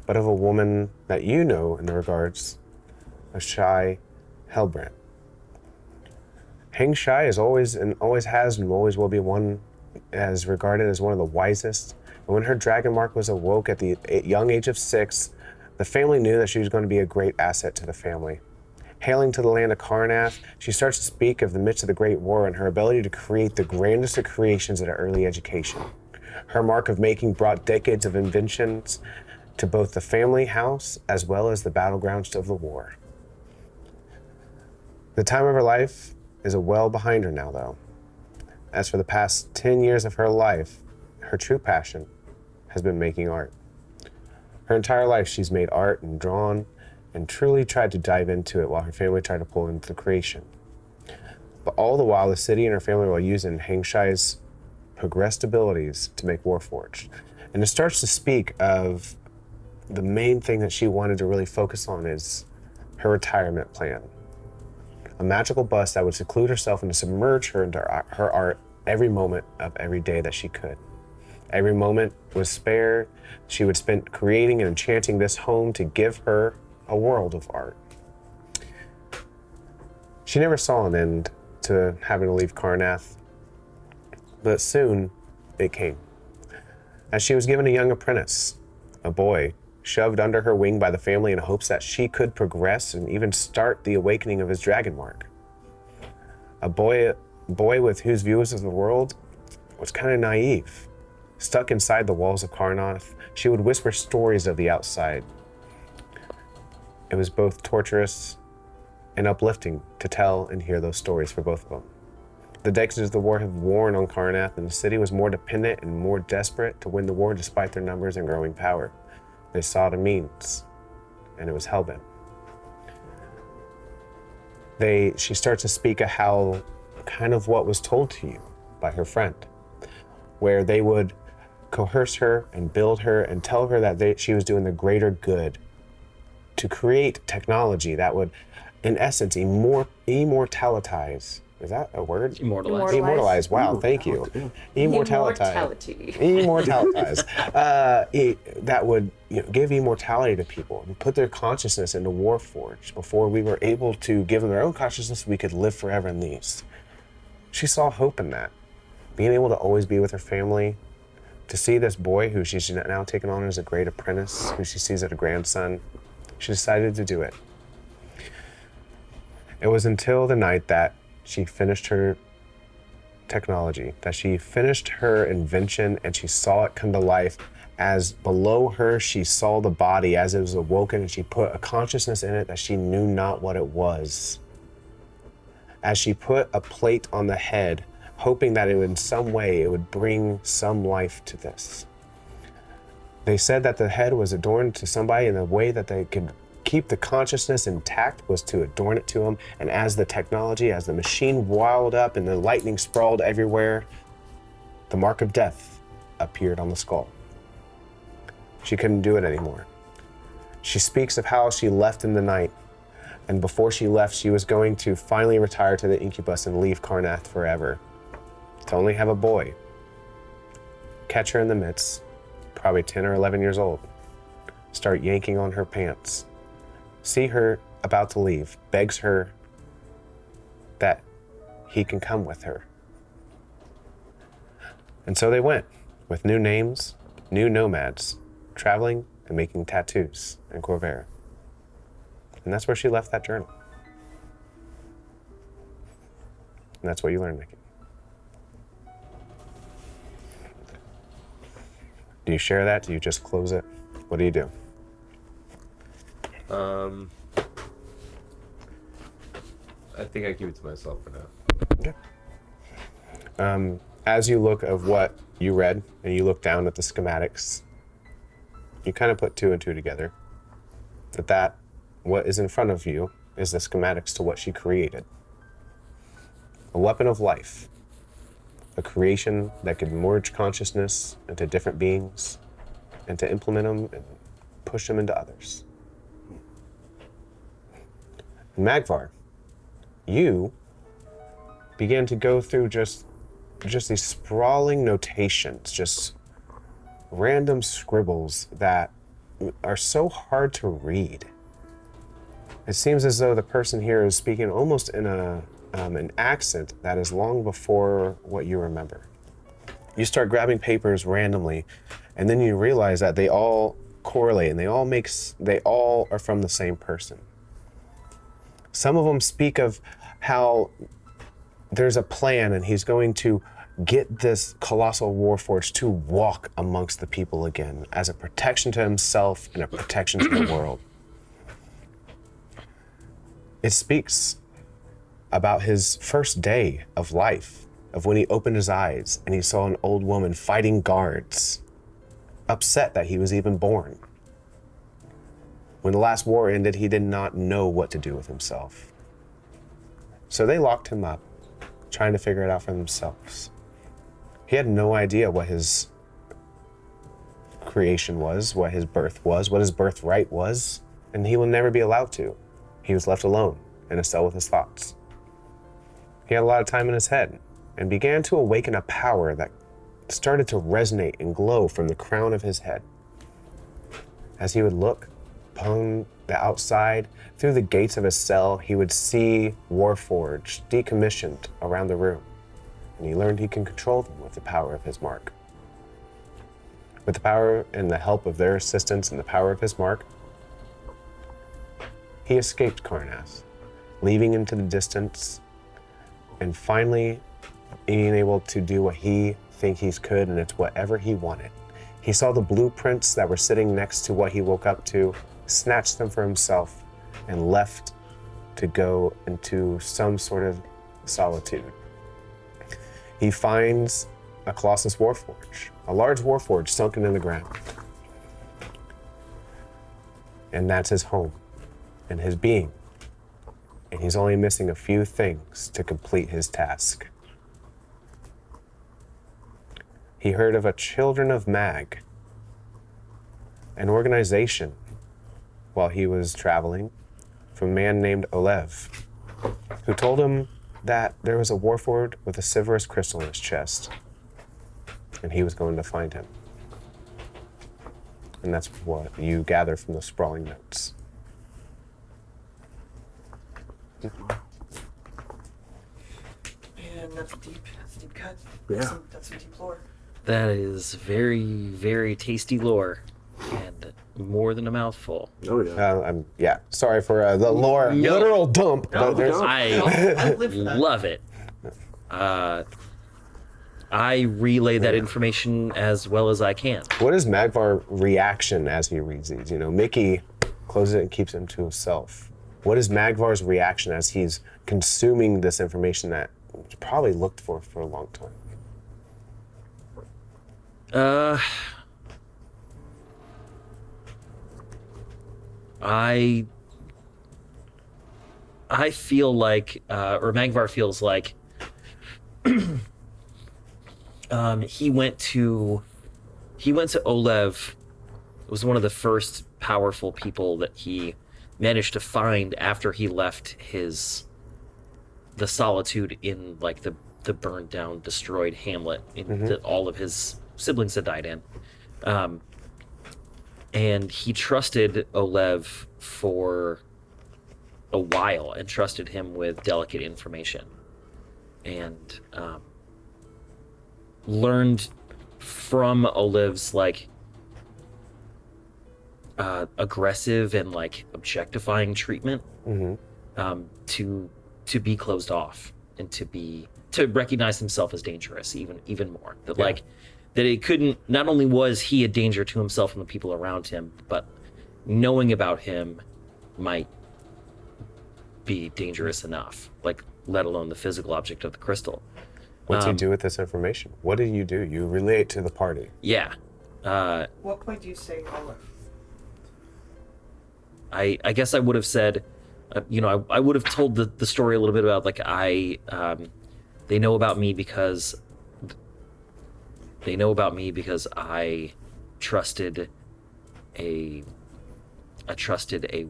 but of a woman that you know in the regards of Shai Hellbrand. Hang Shai is always has and always will be one as regarded as one of the wisest. And when her dragon mark was awoke at the young age of 6, the family knew that she was going to be a great asset to the family. Hailing to the land of Karnath, she starts to speak of the midst of the Great War and her ability to create the grandest of creations at an early education. Her mark of making brought decades of inventions to both the family house as well as the battlegrounds of the war. The time of her life is well behind her now, though. As for the past 10 years of her life, her true passion has been making art. Her entire life she's made art and drawn and truly tried to dive into it while her family tried to pull into the creation. But all the while, the city and her family were using Hang Shai's progressed abilities to make Warforged. And it starts to speak of the main thing that she wanted to really focus on is her retirement plan. A magical bust that would seclude herself and to submerge her into her art every moment of every day that she could. Every moment was spared. She would spend creating and enchanting this home to give her a world of art. She never saw an end to having to leave Karnath, but soon it came. As she was given a young apprentice, a boy, shoved under her wing by the family in hopes that she could progress and even start the awakening of his dragon mark. A boy with whose views of the world was kind of naive. Stuck inside the walls of Karnath, she would whisper stories of the outside. It was both torturous and uplifting to tell and hear those stories for both of them. The decades of the war have worn on Karnath, and the city was more dependent and more desperate to win the war despite their numbers and growing power. They saw the means, and it was Hellbent. She starts to speak of how kind of what was told to you by her friend, where they would coerce her and build her and tell her that she was doing the greater good to create technology that would, in essence, immortalize. Is that a word? Immortalize. Wow, thank you. Immortalize. That would give immortality to people and put their consciousness into Warforged. Before we were able to give them their own consciousness, we could live forever in these. She saw hope in that. Being able to always be with her family, To see this boy who she's now taken on as a great apprentice, who she sees as a grandson, she decided to do it. It was until the night that she finished her technology, that she finished her invention and she saw it come to life. As below her, she saw the body as it was awoken, and she put a consciousness in it that she knew not what it was. As she put a plate on the head, hoping that it would, in some way, it would bring some life to this. They said that the head was adorned to somebody in a way that they could keep the consciousness intact, was to adorn it to them. And as the technology, as the machine wilded up and the lightning sprawled everywhere, the mark of death appeared on the skull. She couldn't do it anymore. She speaks of how she left in the night, and before she left, she was going to finally retire to the incubus and leave Karnath forever, to only have a boy catch her in the midst, probably 10 or 11 years old, start yanking on her pants, see her about to leave, begs her that he can come with her. And so they went, with new names, new nomads, traveling and making tattoos in Corvair. And that's where she left that journal. And that's what you learned, Mickey. Do you share that? Do you just close it? What do you do? I think I keep it to myself for now. Okay. As you look of what you read and you look down at the schematics, you kind of put two and two together. That what is in front of you is the schematics to what she created. A weapon of life. A creation that could merge consciousness into different beings and to implement them and push them into others. In Magvar, you began to go through just these sprawling notations, just random scribbles that are so hard to read. It seems as though the person here is speaking almost in an accent that is long before what you remember. You start grabbing papers randomly, and then you realize that they all correlate and they all are from the same person. Some of them speak of how there's a plan and he's going to get this colossal warforged to walk amongst the people again as a protection to himself and a protection to the world. It speaks about his first day of life, of when he opened his eyes and he saw an old woman fighting guards, upset that he was even born. When the last war ended, he did not know what to do with himself. So they locked him up, trying to figure it out for themselves. He had no idea what his creation was, what his birth was, what his birthright was, and he will never be allowed to. He was left alone in a cell with his thoughts. He had a lot of time in his head and began to awaken a power that started to resonate and glow from the crown of his head. As he would look upon the outside, through the gates of his cell, he would see Warforged, decommissioned around the room. And he learned he can control them with the power of his mark. With the power and the help of their assistance and the power of his mark, he escaped Karnath, leaving into the distance and finally being able to do what he think he could, and it's whatever he wanted. He saw the blueprints that were sitting next to what he woke up to, snatched them for himself, and left to go into some sort of solitude. He finds a Colossus warforge, a large warforge sunken in the ground. And that's his home and his being. And he's only missing a few things to complete his task. He heard of a Children of Mag, an organization, while he was traveling, from a man named Olev, who told him that there was a warforged with a Siverus crystal in his chest, and he was going to find him. And that's what you gather from the sprawling notes. Man, that's a deep cut. Yeah. That's some deep lore. That is very, very tasty lore, and more than a mouthful. Oh yeah. Yeah. Sorry for the lore literal dump. But there's I love it. I relay that information as well as I can. What is Magvar's reaction as he reads these? You know, Mickey closes it and keeps them to himself. What is Magvar's reaction as he's consuming this information that he's probably looked for a long time? I feel like, or Magvar feels like, he went to Olev. It was one of the first powerful people that he managed to find after he left the solitude in like the burned down, destroyed hamlet that all of his siblings had died in. And he trusted Olev for a while and trusted him with delicate information, and learned from Olev's like aggressive and like objectifying treatment to be closed off and to recognize himself as dangerous even more. That like that it couldn't, not only was he a danger to himself and the people around him, but knowing about him might be dangerous enough, like let alone the physical object of the crystal. What's he do with this information? What do? You relay it to the party. Yeah. What point do you say Olive? I guess I would have said, I would have told the story a little bit about like they know about me because I trusted a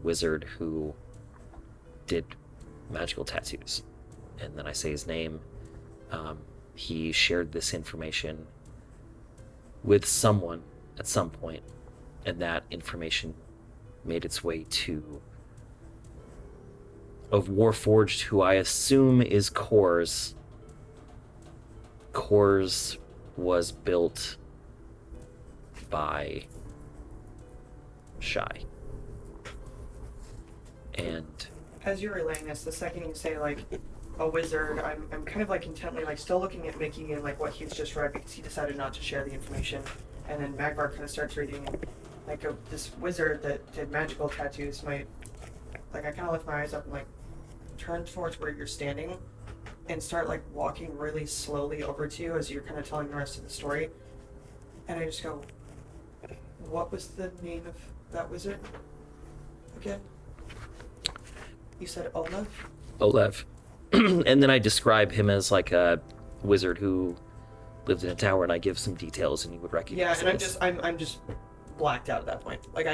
wizard who did magical tattoos, and then I say his name. He shared this information with someone at some point, and that information made its way to Warforged, who I assume is Kors. Kors was built by Shy. And as you're relaying this, the second you say like a wizard, I'm kind of like intently like still looking at Mickey and like what he's just read because he decided not to share the information, and then Magvar kind of starts reading like this wizard that did magical tattoos might, like I kind of lift my eyes up and like turn towards where you're standing and start like walking really slowly over to you as you're kind of telling the rest of the story, and I just go, what was the name of that wizard again? You said Olev? And then I describe him as like a wizard who lived in a tower, and I give some details, and you would recognize. Yeah, and I'm just blacked out at that point. Like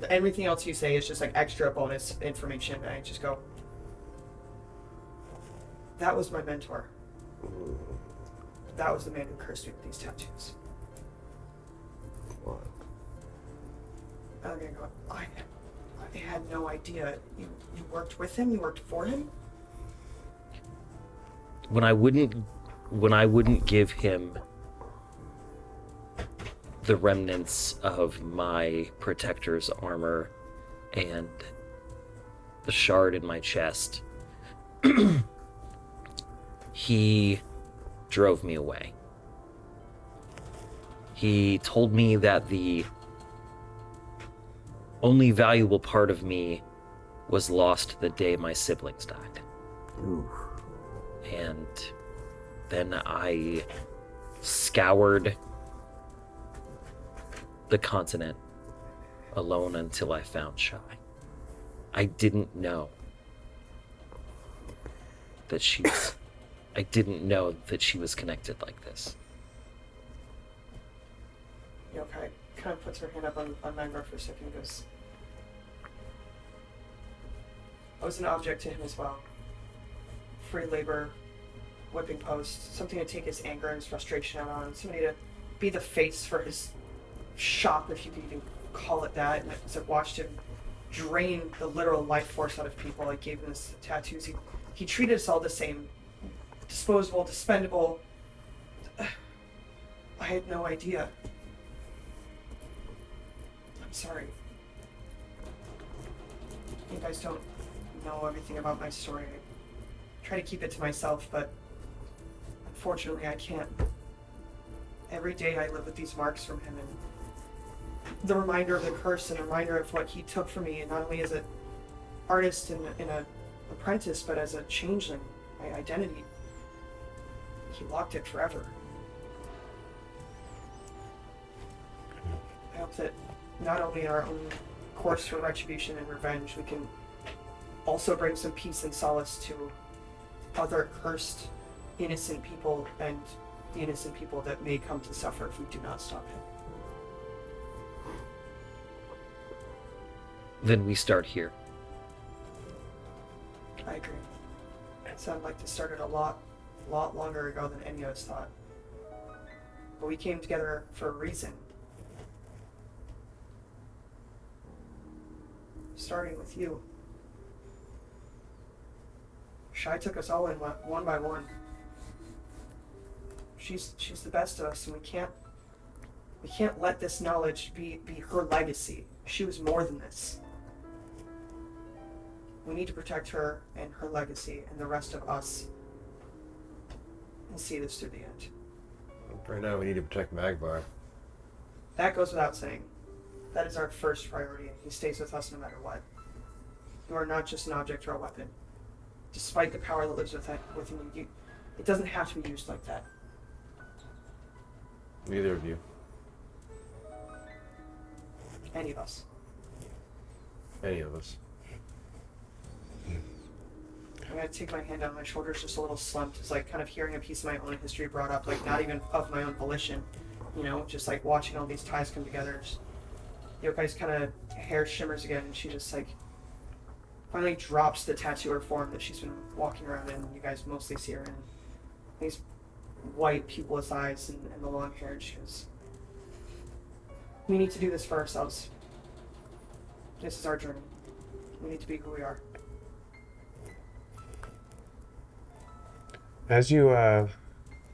everything else you say is just like extra bonus information, and I just go, that was my mentor. That was the man who cursed me with these tattoos. What? I'm gonna go, I had no idea. You worked with him? You worked for him? When I wouldn't give him the remnants of my protector's armor and the shard in my chest, he drove me away. He told me that the only valuable part of me was lost the day my siblings died. Oof. And then I scoured the continent alone until I found Shy. I didn't know that she was connected like this. Yokai kind of puts her hand up on Magvar for a second and goes, I was an object to him as well. Free labor, whipping post, something to take his anger and his frustration out on, somebody to be the face for his shop, if you could even call it that. And as I watched him drain the literal life force out of people, I gave him his tattoos. He treated us all the same. Disposable, dispendable. I had no idea. I'm sorry. You guys don't know everything about my story. I try to keep it to myself, but unfortunately I can't. Every day I live with these marks from him, and the reminder of the curse and a reminder of what he took from me, and not only as an artist and an apprentice, but as a changeling, my identity. He locked it forever. I hope that not only in our own course for retribution and revenge, we can also bring some peace and solace to other cursed, innocent people and the innocent people that may come to suffer if we do not stop him. Then we start here. I agree. It sounded like this started a lot longer ago than any of us thought. But we came together for a reason. Starting with you. Shai took us all in one by one. She's the best of us, and we can't let this knowledge be her legacy. She was more than this. We need to protect her and her legacy and the rest of us and see this through the end. Right now, we need to protect Magvar. That goes without saying. That is our first priority, and he stays with us no matter what. You are not just an object or a weapon. Despite the power that lives within you, it doesn't have to be used like that. Neither of you. Any of us. Any of us. I'm gonna take my hand down my shoulders, just a little slumped. It's like kind of hearing a piece of my own history brought up, like not even of my own volition. You know, just like watching all these ties come together. Just, Yokai's kind of hair shimmers again, and she just like finally drops the tattoo or form that she's been walking around in. You guys mostly see her in these white pupilless eyes and the long hair, and she goes, "We need to do this for ourselves. This is our journey. We need to be who we are." As you, for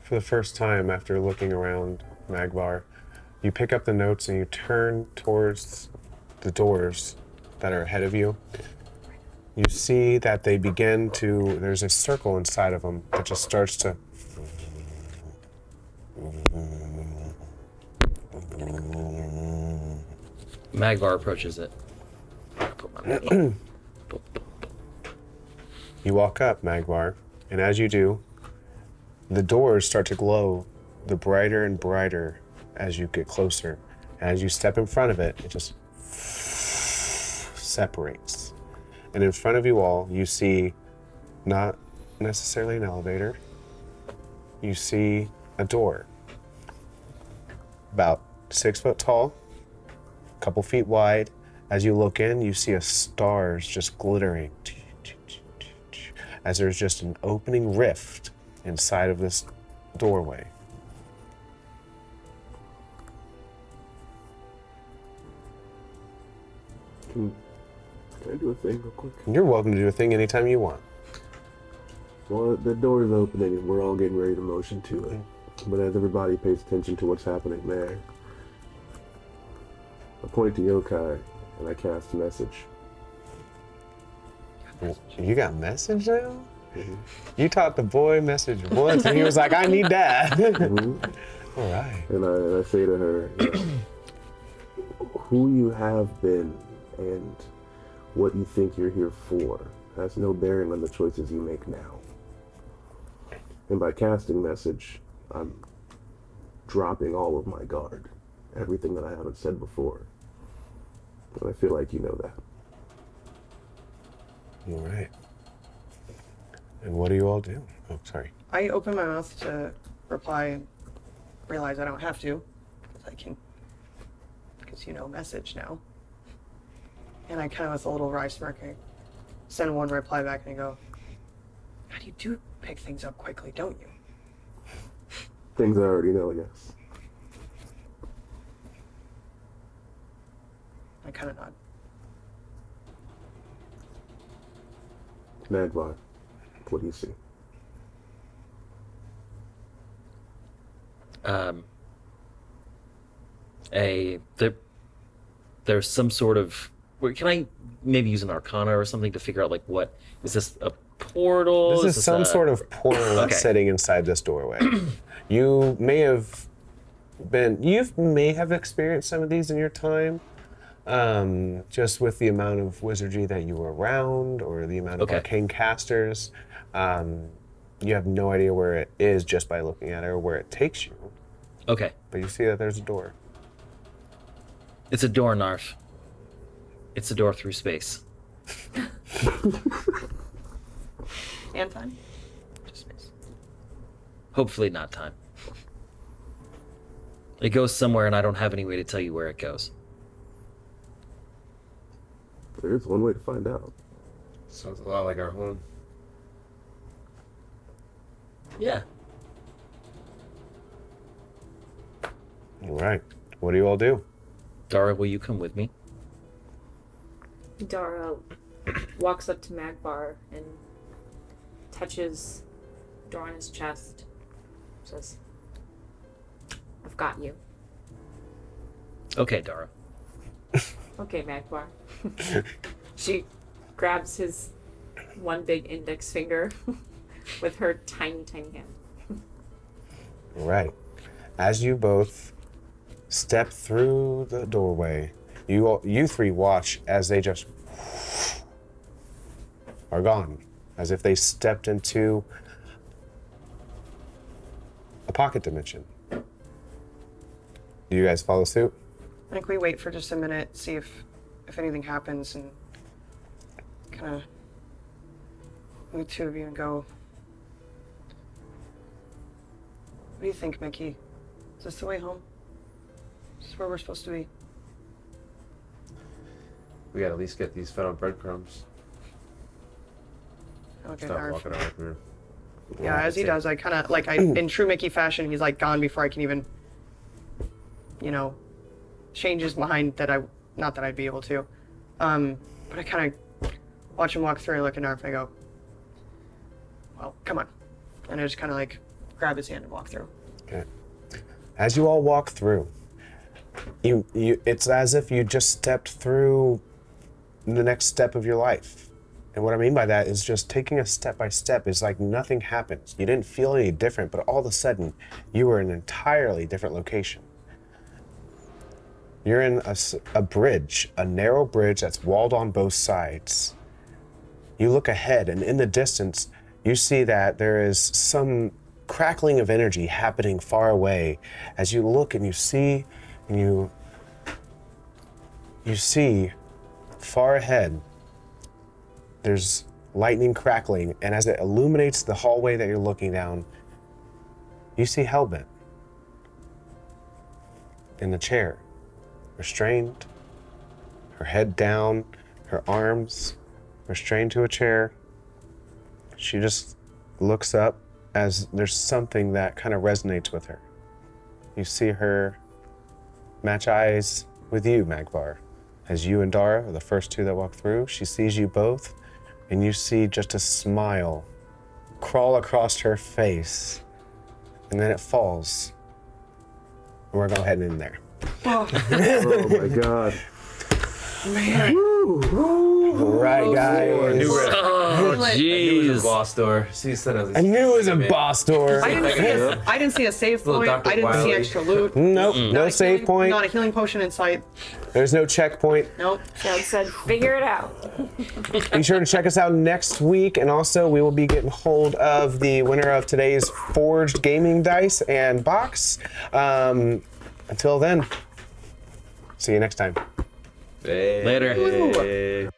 the first time after looking around Magvar, you pick up the notes and you turn towards the doors that are ahead of you. You see that they begin to, there's a circle inside of them that just starts to Magvar approaches it. You walk up, Magvar, and as you do, the doors start to glow the brighter and brighter as you get closer. As you step in front of it, it just separates. And in front of you all, you see not necessarily an elevator. You see a door. About 6 foot tall, a couple feet wide. As you look in, you see a stars just glittering. As there's just an opening rift inside of this doorway. Can I do a thing real quick? You're welcome to do a thing anytime you want. Well, the door is opening and we're all getting ready to motion to it. But as everybody pays attention to what's happening there, I point to Yokai and I cast a message. You got message now? Mm-hmm. You taught the boy message once and he was like, I need that. Mm-hmm. All right. And I say to her, who you have been and what you think you're here for has no bearing on the choices you make now. And by casting message, I'm dropping all of my guard, everything that I haven't said before. And I feel like you know that. All right. And what do you all do? Oh, sorry. I open my mouth to reply and realize I don't have to, because I can, because you know message now. And I kind of, with a little wry smirk, I send one reply back and I go, "God, you do pick things up quickly, don't you?" Things I already know, yes. I kind of nod. Magvar, what do you see? there's some sort of. Can I maybe use an Arcana or something to figure out like what is this a portal? This is some sort of portal that's sitting inside this doorway. You may have experienced some of these in your time, just with the amount of wizardry that you were around or the amount of arcane casters. You have no idea where it is just by looking at it or where it takes you. Okay. But you see that there's a door. It's a door, Knarf. It's a door through space. And time? Just space. Hopefully not time. It goes somewhere and I don't have any way to tell you where it goes. There's one way to find out. Sounds a lot like our home. Yeah. All right. What do you all do? Dara, will you come with me? Dara walks up to Magvar and touches the door on his chest. Says, I've got you. Okay, Dara. Okay, Magvar. She grabs his one big index finger with her tiny, tiny hand. All right. As you both step through the doorway, you three watch as they just are gone, as if they stepped into a pocket dimension. Do you guys follow suit? I think we wait for just a minute, see if anything happens, and kind of look at two of you and go, what do you think, Mickey? Is this the way home? Is this where we're supposed to be? We gotta at least get these fed on breadcrumbs. Okay, Stop Knarf. walking around here. Yeah, as he does, I kind of, like, in true Mickey fashion, he's, like, gone before I can even, change his mind not that I'd be able to. But I kind of watch him walk through and look at Knarf and I go, well, come on. And I just kind of, like, grab his hand and walk through. Okay. As you all walk through, it's as if you just stepped through the next step of your life. And what I mean by that is just taking a step by step is like nothing happens. You didn't feel any different, but all of a sudden you were in an entirely different location. You're in a bridge, a narrow bridge that's walled on both sides. You look ahead and in the distance, you see that there is some crackling of energy happening far away. As you look and you see far ahead, there's lightning crackling, and as it illuminates the hallway that you're looking down, you see Hellbent in the chair, restrained, her head down, her arms restrained to a chair. She just looks up as there's something that kind of resonates with her. You see her match eyes with you, Magvar. As you and Dara are the first two that walk through, she sees you both, and you see just a smile crawl across her face, and then it falls. And we're going to head in there. Oh my god. Man. All right, guys. Oh, I knew it was a boss door. See, I knew it was a boss door. I didn't see a save point. Dr. I didn't see Wily. extra loot. Nope, no save point. Not a healing potion in sight. There's no checkpoint. Nope. Chad said, figure it out. Be sure to check us out next week, and also we will be getting hold of the winner of today's Forged Gaming Dice and box. Until then, see you next time. Hey. Later.